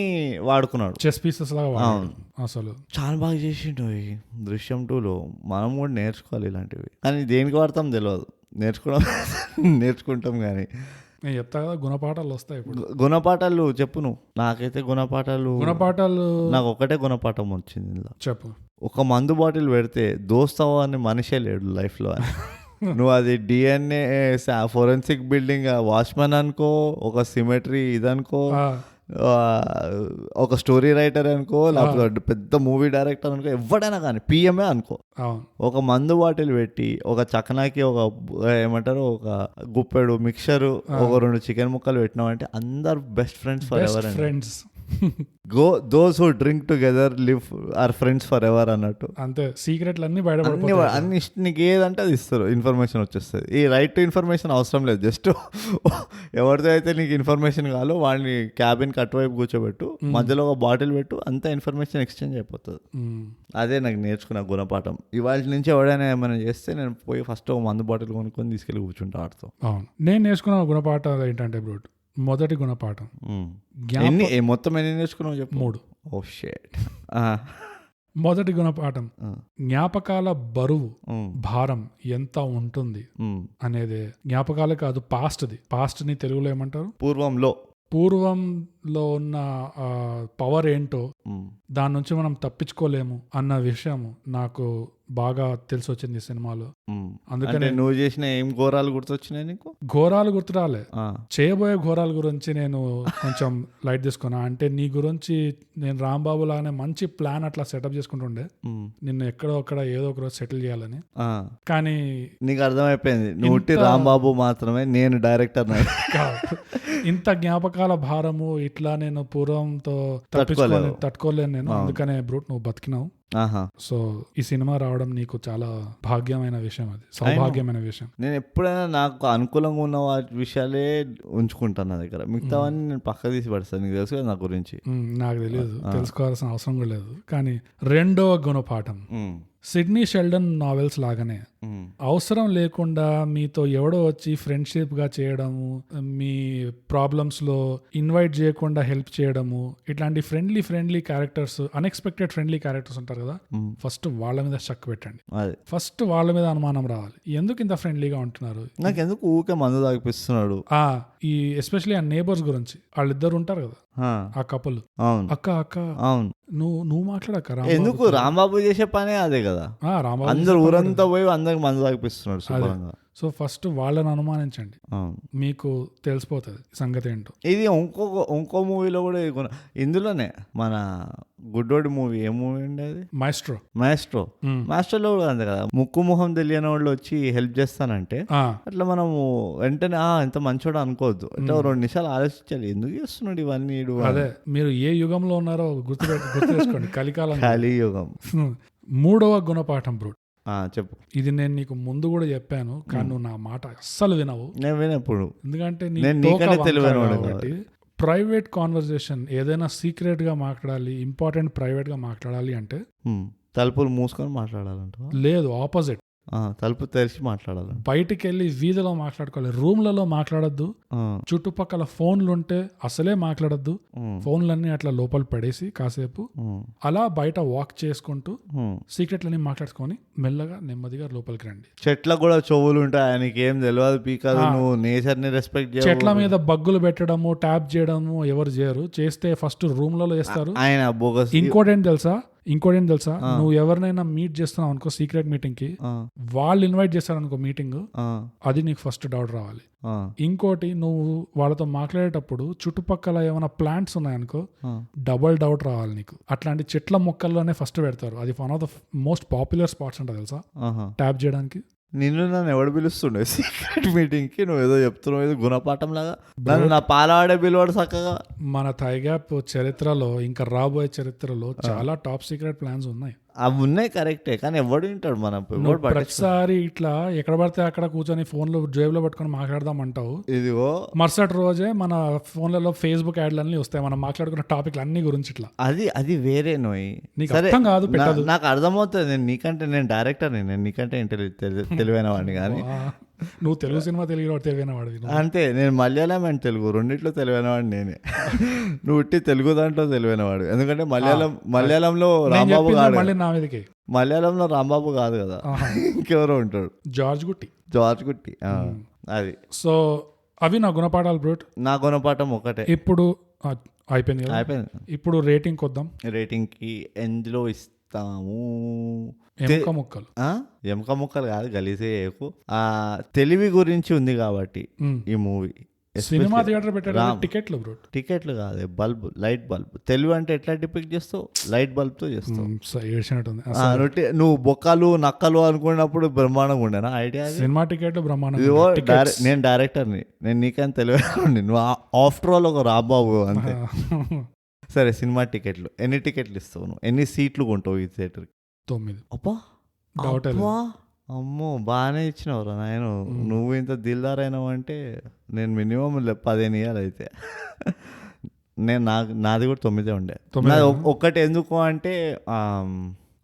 వాడుకున్నాడు,
చెస్ పీసెస్ లాగా వాడాడు. అసలు
చాలా బాగా చేసిండు. దృశ్యం 2లో మనం కూడా నేర్చుకోవాలి ఇలాంటివి. కానీ దేనికి వాడతాం తెలియదు, నేర్చుకుంటాం. కానీ
నేను చెప్తా కదా గుణపాఠాలు వస్తాయి. ఇప్పుడు
గుణపాఠాలు చెప్పు నువ్వు. నాకైతే గుణపాఠాలు నాకు ఒకటే గుణపాఠం వచ్చింది ఇందులో.
చెప్పు.
ఒక మందు బాటిల్ పెడితే దోస్తావా అని మనిషే లేడు లైఫ్లో. నువ్వు అది DNA ఫోరెన్సిక్ బిల్డింగ్ వాచ్మెన్ అనుకో, ఒక సిమెట్రీ ఇదనుకో, ఒక స్టోరీ రైటర్ అనుకో, లేకపోతే పెద్ద మూవీ డైరెక్టర్ అనుకో, ఎవడైనా కానీ PMఏ అనుకో. ఒక మందు బాటిల్ పెట్టి ఒక చకనాకి ఒక ఏమంటారు ఒక గుప్పెడు మిక్చర్ ఒక 2 చికెన్ ముక్కలు పెట్టినామంటే అందరు best friends for ever. those who drink together live are friends forever అన్నట్టు.
అంతే, సీక్రెట్లు అన్ని బయటపడిపోతాయి.
అన్ని నీకు ఏదంటే అది ఇస్తారు, ఇన్ఫర్మేషన్ వచ్చేస్తుంది. ఈ రైట్ టు ఇన్ఫర్మేషన్ అవసరం లేదు. జస్ట్ ఎవరితో అయితే నీకు ఇన్ఫర్మేషన్ కావాలో వాడిని క్యాబిన్ అటువైపు కూర్చోబెట్టు, మధ్యలో ఒక బాటిల్ పెట్టు, అంతా ఇన్ఫర్మేషన్ ఎక్స్చేంజ్ అయిపోతుంది. అదే నాకు నేర్చుకున్న గుణపాఠం. ఇవాళ నుంచి ఎవడైనా ఏమైనా చేస్తే నేను పోయి ఫస్ట్ ఒక మందు బాటిల్ కొనుక్కొని తీసుకెళ్ళి కూర్చుంటా ఆడుతూ.
నేను నేర్చుకున్న గుణపాఠాలు ఏంటంటే బ్రో, మొదటి గుణపాఠం
మొత్తం ఎన్ని నేర్చుకున్నావు చెప్పు.
3.
Oh shit.
మొదటి గుణపాఠం జ్ఞాపకాల బరువు భారం ఎంత ఉంటుంది అనేది. జ్ఞాపకాలే కాదు, పాస్ట్ ని తెలుగులో ఏమంటారు?
పూర్వం
లో ఉన్న పవర్ ఏంటో
ఉమ్.
దాని నుంచి మనం తప్పించుకోలేము అన్న విషయం నాకు బాగా తెలిసి వచ్చింది ఈ సినిమాలో.
ఉమ్.
అందుకనే
అంటే నువ్వు చేసిన ఏం ఘోరాలు గుర్తొచ్చినాయి నీకు?
ఘోరాలు గుర్తురాలే,
ఆ.
చేయబోయే ఘోరాల గురించి నేను కొంచెం లైట్ తీసుకున్నా. అంటే నీ గురించి నేను రాంబాబు లాగానే మంచి ప్లాన్ అట్లా సెటప్ చేసుకుంటుండే,
ఉమ్.
నిన్ను ఎక్కడో అక్కడ ఏదో ఒక రోజు సెటిల్ చేయాలని.
ఆ.
కానీ
నీకు అర్థమైపోయింది నువ్వు ఉట్టి రాంబాబు మాత్రమే, నేను డైరెక్టర్.
కాదు, ఇంత జ్ఞాపకాల భారము ఇట్లా నేను పూర్వంతో తట్టుకోలేను నేను. అందుకనే బ్రూట్ నువ్వు బతికినావు. సో ఈ సినిమా రావడం నీకు చాలా భాగ్యమైన విషయం, అది సౌభాగ్యమైన విషయం.
నేను ఎప్పుడైనా నాకు అనుకూలంగా ఉన్న వాటి విషయాలే ఉంచుకుంటాను నా దగ్గర, మిగతావన్నీ నేను పక్క తీసి పడతాను. నీకు తెలుసు కదా నా గురించి.
నాకు తెలియదు, తెలుసుకోవాల్సిన అవసరం కూడా లేదు. కానీ రెండవ గుణపాఠం, సిడ్నీ షెల్డన్ నావెల్స్ లాగానే అవసరం లేకుండా మీతో ఎవడో వచ్చి ఫ్రెండ్షిప్ గా చేయడము, మీ ప్రాబ్లమ్స్ లో ఇన్వైట్ చేయకుండా హెల్ప్ చేయడము, ఇట్లాంటి friendly characters, unexpected friendly characters ఉంటారు కదా, ఫస్ట్ వాళ్ళ మీద షక్ పెట్టండి. ఫస్ట్ వాళ్ళ మీద అనుమానం రావాలి, ఎందుకు ఇంత ఫ్రెండ్లీగా ఉంటున్నారు,
నాకు ఎందుకు ఊకే మందు తాగిపిస్తున్నాడు.
ఈ ఎస్పెషల్లీ ఆ నేబర్స్ గురించి, వాళ్ళిద్దరు ఉంటారు కదా ఆ కపుల్, అక్క
అవును
నువ్వు మాట్లాడక,
ఎందుకు రాంబాబు చేసే పనే అదే కదా, అందరు ఊరంతా పోయి అందరికి మందు తాగిపిస్తున్నాడు శుభ్రంగా.
సో ఫస్ట్ వాళ్ళని అనుమానించండి, మీకు తెలిసిపోతుంది సంగతి ఏంటో.
ఇది ఇంకో మూవీలో కూడా ఇందులోనే మన గుడ్డోడి మూవీ, ఏ మూవీ అండి అది, మాస్టర్లో కూడా అంతే కదా, ముక్కు మొహం తెలియని వాళ్ళు వచ్చి హెల్ప్ చేస్తానంటే అట్లా మనము వెంటనే ఎంత మంచోడు అనుకోవద్దు, అంటే 2 నిమిషాలు ఆలోచించాలి, ఎందుకు చేస్తున్నాడు ఇవన్నీ.
అదే మీరు ఏ యుగంలో ఉన్నారో గుర్తు చేసుకోండి,
కలియుగం.
మూడవ గుణపాఠం బ్రూట్,
చెప్పు.
ఇది నేను నీకు ముందు కూడా చెప్పాను, కానీ నువ్వు నా మాట అస్సలు వినవు.
నేను వినప్పుడు,
ఎందుకంటే
తెలియదు.
ప్రైవేట్ కాన్వర్సేషన్ ఏదైనా సీక్రెట్ గా మాట్లాడాలి, ఇంపార్టెంట్ ప్రైవేట్ గా మాట్లాడాలి అంటే
తలుపులు మూసుకొని మాట్లాడాలంట.
లేదు, ఆపోజిట్,
తలుపు తెరిచి మాట్లాడాలి,
బయటికి వెళ్ళి వీధిలో మాట్లాడుకోవాలి, రూమ్లలో మాట్లాడద్దు, చుట్టుపక్కల ఫోన్లు ఉంటే అసలే మాట్లాడద్దు, ఫోన్లన్నీ అట్లా లోపల పడేసి కాసేపు అలా బయట వాక్ చేసుకుంటూ సీక్రెట్లన్నీ మాట్లాడుకొని మెల్లగా నెమ్మదిగా లోపలికి రండి.
చెట్లకు కూడా చెవులు ఉంటాయి, ఆయనకి ఏం తెలియదు, పీకాదు, నువ్వు నేచర్ ని రెస్పెక్ట్ చేయాలి.
చెట్ల మీద బగ్గులు పెట్టడము, ట్యాప్ చేయడము ఎవరు చేయరు, చేస్తే ఫస్ట్ రూమ్లలో వేస్తారు.
ఆయన బోగస్.
ఇంకోటి ఏంటి తెలుసా, నువ్వు ఎవరినైనా మీట్ చేస్తున్నావు అనుకో సీక్రెట్ మీటింగ్ కి, వాళ్ళు ఇన్వైట్ చేస్తారు అనుకో మీటింగ్, అది నీకు ఫస్ట్ డౌట్ రావాలి. ఇంకోటి, నువ్వు వాళ్ళతో మాట్లాడేటప్పుడు చుట్టుపక్కల ఏమైనా ప్లాంట్స్ ఉన్నాయనుకో, డబుల్ డౌట్ రావాలి నీకు. అట్లాంటి చెట్ల మొక్కల్లోనే ఫస్ట్ పెడతారు, అది one of the most popular spots అంట తెలుసా ట్యాప్ చేయడానికి.
నన్ను ఎవడు పిలుస్తుండే సీక్రెట్ మీటింగ్ కి, నువ్వు ఏదో చెప్తున్నావు, ఏదో గుణపాఠం లాగా. నన్ను నా పాలవాడే పిలవాడు చక్కగా. మన
థైగ్యాప్ చరిత్రలో, ఇంకా రాబోయే చరిత్రలో చాలా టాప్ సీక్రెట్ ప్లాన్స్ ఉన్నాయి.
అవి ఉన్నాయి కరెక్టే, కానీ ఎవడు వింటాడు. మనం
ప్రతిసారి ఇట్లా ఎక్కడ పడితే అక్కడ కూర్చొని ఫోన్లో జేబులో పట్టుకొని మాట్లాడదాం అంటావు.
ఇదిగో
మరుసటి రోజే మన ఫోన్లలో ఫేస్బుక్ యాడ్లన్నీ వస్తాయి మనం మాట్లాడుకున్న టాపిక్లు అన్ని గురించి. ఇట్లా అది
వేరే నోయి,
నీకు అర్థం కాదు, పెట్టదు.
నాకు అర్థమవుతుంది. నేను డైరెక్టర్, నేను నీకంటే తెలివైన వాడిని. కానీ
నువ్వు తెలుగు సినిమా తెలివైన వాడివి
అంతే. నేను మలయాళం అండ్ తెలుగు రెండిట్లో తెలివైన వాడు నేనే. నువ్వు ఉట్టి తెలుగు దాంట్లో తెలివైన వాడు. ఎందుకంటే మలయాళంలో రాంబాబు కాదు, మలయాళంలో రాంబాబు కాదు కదా, ఇంకెవరో ఉంటాడు, జార్జ్ గుట్టి. అది.
సో అవి నా గుణపాఠాలు బ్రూట్.
నా గుణపాఠం ఒకటే.
ఇప్పుడు అయిపోయింది. ఇప్పుడు రేటింగ్ కొద్దాం.
రేటింగ్ కి ఎందులో ఇస్తాము? ఎముక ముక్కలు కాదు, గలీజే. తెలివి గురించి ఉంది కాబట్టి ఈ మూవీ.
సినిమా థియేటర్ పెట్టారు,
టికెట్లు కాదు, లైట్ బల్బ్. తెలివి అంటే ఎట్లా డిపిక్ట్ చేస్తావు? లైట్ బల్బ్ తో చేస్తావు. నువ్వు బొక్కలు నక్కలు అనుకున్నప్పుడు బ్రహ్మాండంగా ఉండేనా ఐడియా?
సినిమా టికెట్ బ్రహ్మాండం.
నేను డైరెక్టర్ని, నేను నీకని తెలియదు. నువ్వు ఆఫ్టర్ ఆల్ ఒక రాంబాబు అంతే. సరే, సినిమా టికెట్లు ఎన్ని టికెట్లు ఇస్తావు నువ్వు? ఎన్ని సీట్లు కొంటావు ఈ థియేటర్?
9.
అబ్బా, అమ్మో, బాగానే ఇచ్చినవరా నాయన. నువ్వు ఇంత దిల్దార్ అయినావు అంటే నేను మినిమం 15 ఇవ్వాలి. అయితే నాది కూడా 9 ఉండే. ఒక్కటి ఎందుకు అంటే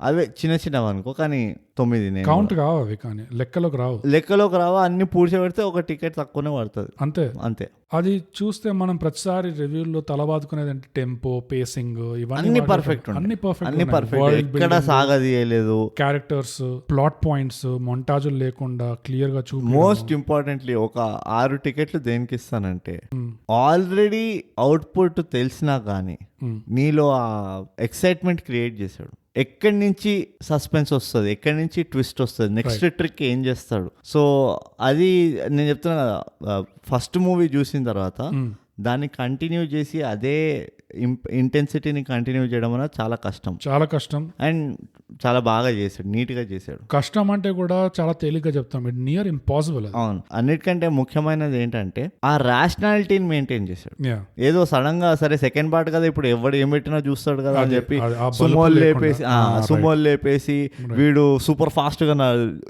అవే చిన్నవి అనుకో, కానీ 9 నేను
కౌంట్ కావు అవి, కానీ లెక్కలోకి రావు.
లెక్కలోకి రావా, అన్ని పూడ్చి పెడితే ఒక టికెట్ తక్కువనే పడుతుంది
అంతే.
అంతే.
అది చూస్తే మనం ప్రతిసారి రివ్యూల్లో తలబాదుకునేది అంటే టెంపో, పేసింగ్, ఇవన్నీ
అన్ని పర్ఫెక్ట్,
అన్ని
అన్ని పర్ఫెక్ట్, ఎక్కడ
పర్ఫెక్ట్,
సాగదీయలేదు.
క్యారెక్టర్స్, ప్లాట్ పాయింట్స్, మొంటాజులు లేకుండా క్లియర్ గా
మోస్ట్ ఇంపార్టెంట్లీ ఒక 6 టికెట్లు దేనికి ఇస్తానంటే, ఆల్రెడీ అవుట్పుట్ తెలిసినా కానీ నీలో ఆ ఎక్సైట్మెంట్ క్రియేట్ చేశాడు. ఎక్కడి నుంచి సస్పెన్స్ వస్తుంది, ఎక్కడి నుంచి ట్విస్ట్ వస్తుంది, నెక్స్ట్ ట్రిక్ ఏం చేస్తాడు. సో అది నేను చెప్తున్నా కదా, ఫస్ట్ మూవీ చూసిన తర్వాత దాన్ని కంటిన్యూ చేసి అదే ఇంటెన్సిటీని కంటిన్యూ చేయడం అనేది చాలా కష్టం, చాలా కష్టం. అండ్ చాలా బాగా చేశాడు, నీట్గా చేశాడు. కష్టం అంటే కూడా చాలా తేలిగ్గా చెప్తాం, ఇట్ నియర్ ఇంపాసిబుల్. అవును. అన్నిటికంటే ముఖ్యమైనది ఏంటంటే ఆ రేషనాలిటీని మెయింటైన్ చేశాడు. ఏదో సడన్ గా సరే సెకండ్ పార్ట్ కదా, ఇప్పుడు ఎవడు ఏం పెట్టినా చూస్తాడు కదా అని చెప్పి సుమోలు లేపేసి వీడు సూపర్ ఫాస్ట్ గా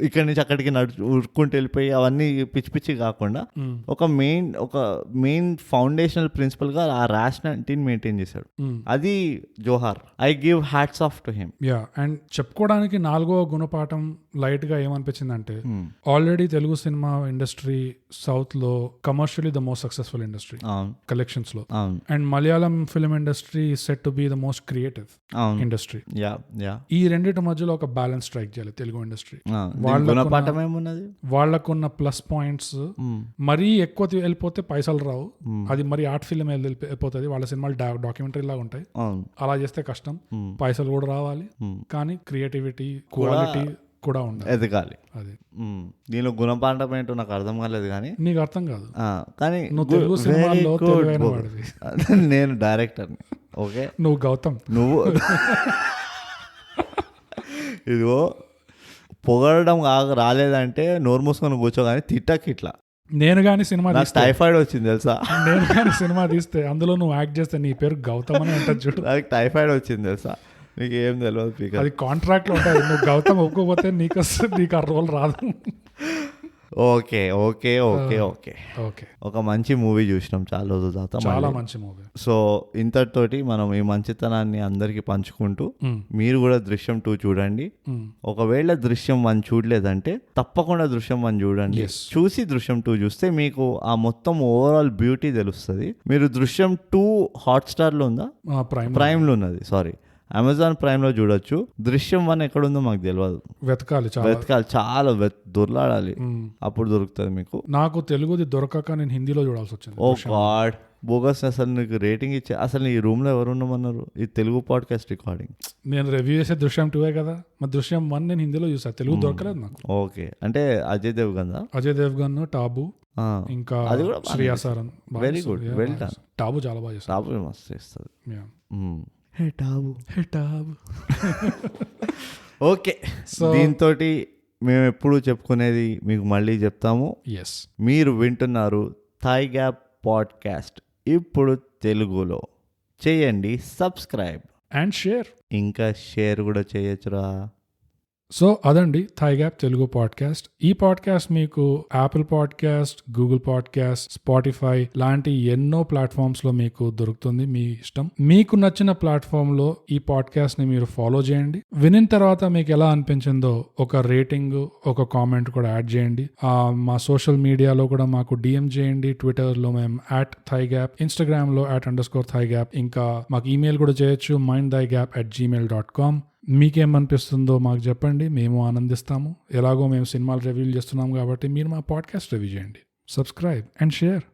ఇక్కడి నుంచి అక్కడికి ఉరుక్కుంటూ వెళ్ళిపోయి అవన్నీ పిచ్చి పిచ్చి కాకుండా ఒక మెయిన్ ఫౌండేషనల్ ప్రిన్సిపల్ గా ఆ రేషనాలిటీని మెయింటైన్ చేశాడు. అది జోహార్. I give hats off to him. Yeah. And చెప్పుకోవడానికి 4వ గుణపాఠం లైట్ గా ఏమనిపించిందంటే, already Telugu cinema industry south లో commercially the most successful industry collections లో, and Malayalam film industry set to be the most creative industry. ఈ రెండింటి మధ్యలో ఒక బ్యాలెన్స్ స్ట్రైక్ చేయాలి తెలుగు ఇండస్ట్రీ. వాళ్ళకున్న ప్లస్ పాయింట్స్ మరీ ఎక్కువ వెళ్ళిపోతే పైసలు రావు, అది మరి ఆర్ట్ ఫిల్మ్ వెళ్ళిపోతుంది, వాళ్ళ సినిమాలు డాక్యుమెంటరీ లాగా ఉంటాయి. అలా చేస్తే కష్టం, పైసలు కూడా రావాలి, కానీ క్రియేటివిటీ, క్వాలిటీ కూడా ఉండాలి, ఎదగాలి. అది దీనిలో గుణపాఠం ఏంటో నాకు అర్థం కాలేదు, కానీ నీకు అర్థం కాదు, కానీ నువ్వు తెలుగు సినిమాల్లో తెలివైన వాడివి. నేను డైరెక్టర్ని. ఓకే, నువ్వు గౌతమ్, నువ్వు ఇదిగో పొగడడం రాలేదంటే నోరు మూసుకొని కూర్చోగానే తిట్టకి ఇట్లా. నేను కానీ సినిమా టైఫాయిడ్ వచ్చింది తెలుసా, నేను కానీ సినిమా తీస్తే అందులో నువ్వు యాక్ట్ చేస్తే నీ పేరు గౌతమ్ అని అంటారు చూడు, నాకు టైఫాయిడ్ వచ్చింది తెలుసా, నీకు ఏం తెలియదు, అది కాంట్రాక్ట్ లో ఉంటుంది, నువ్వు గౌతమ్ ఒప్పుకోపోతే నీకు ఆ రోల్ రాదు. Okay okay okay okay okay ఒక మంచి మూవీ చూసినాం చాలా రోజుల తర్వాత, చాలా మంచి మూవీ. సో ఇంతటితోటి మనం ఈ మంచితనాన్ని అందరికి పంచుకుంటూ, మీరు కూడా దృశ్యం 2 చూడండి. ఒకవేళ దృశ్యం 1 చూడలేదంటే తప్పకుండా దృశ్యం 1 చూడండి. చూసి దృశ్యం 2 చూస్తే మీకు ఆ మొత్తం ఓవరాల్ బ్యూటీ తెలుస్తుంది. మీరు దృశ్యం 2 హాట్స్టార్ లో ఉందా, ప్రైమ్ లో ఉన్నది, సారీ అమెజాన్ ప్రైమ్ లో చూడొచ్చు. దృశ్యం 1 ఎక్కడుందో మాకు తెలియదు, వెతకాలి చాలా దొరలాడాలి, అప్పుడు దొరుకుతుంది మీకు. నాకు తెలుగుది దొరకక నేను హిందీలో చూడాల్సి వచ్చింది. ఓ గాడ్, బోగస్. అసలు నీకు రేటింగ్ ఇచ్చే, అసలు ఈ రూమ్ లో ఎవరు ఉండమన్నారు? ఈ తెలుగు పాడ్కాస్ట్ రికార్డింగ్ నేను రివ్యూ చేసే దృశ్యం 2 కదా, మరి దృశ్యం 1 నేను హిందీలో చూసా, తెలుగు దొరకలేదు నాకు. ఓకే, అంటే అజయ్ దేవ్గన్, టాబు, ఇంకా Shriya సారన్, very good, well done. టాబు చాలా బాగా చేస్తారు, టాబు మస్తు చేస్తుంది. హే టాబు. ఓకే, దీంతో మేము ఎప్పుడు చెప్పుకునేది మీకు మళ్ళీ చెప్తాము. మీరు వింటున్నారు థాయ్ గ్యాప్ పాడ్కాస్ట్, ఇప్పుడు తెలుగులో. చేయండి సబ్స్క్రైబ్ అండ్ షేర్, ఇంకా షేర్ కూడా చేయొచ్చురా. సో అదండి థాయ్ గ్యాప్ తెలుగు పాడ్కాస్ట్. ఈ పాడ్కాస్ట్ మీకు Apple podcast, Google podcast, Spotify లాంటి ఎన్నో ప్లాట్ఫామ్స్ లో మీకు దొరుకుతుంది. మీ ఇష్టం, మీకు నచ్చిన ప్లాట్ఫామ్ లో ఈ పాడ్కాస్ట్ ని మీరు ఫాలో చేయండి. వినిన తర్వాత మీకు ఎలా అనిపించిందో ఒక రేటింగ్, ఒక కామెంట్ కూడా యాడ్ చేయండి. మా సోషల్ మీడియాలో కూడా మాకు డిఎం చేయండి. ట్విట్టర్ లో మేము @thaigap, ఇన్స్టాగ్రామ్ లో @_thaigap, ఇంకా మాకు ఈమెయిల్ కూడా చేయొచ్చు mindthigap@gmail.com. మీకేమనిపిస్తుందో మాకు చెప్పండి, మేము ఆనందిస్తాము. ఎలాగో మేము సినిమాలు రివ్యూలు చేస్తున్నాం కాబట్టి మీరు మా పాడ్కాస్ట్ రివ్యూ చేయండి, సబ్స్క్రైబ్ అండ్ షేర్.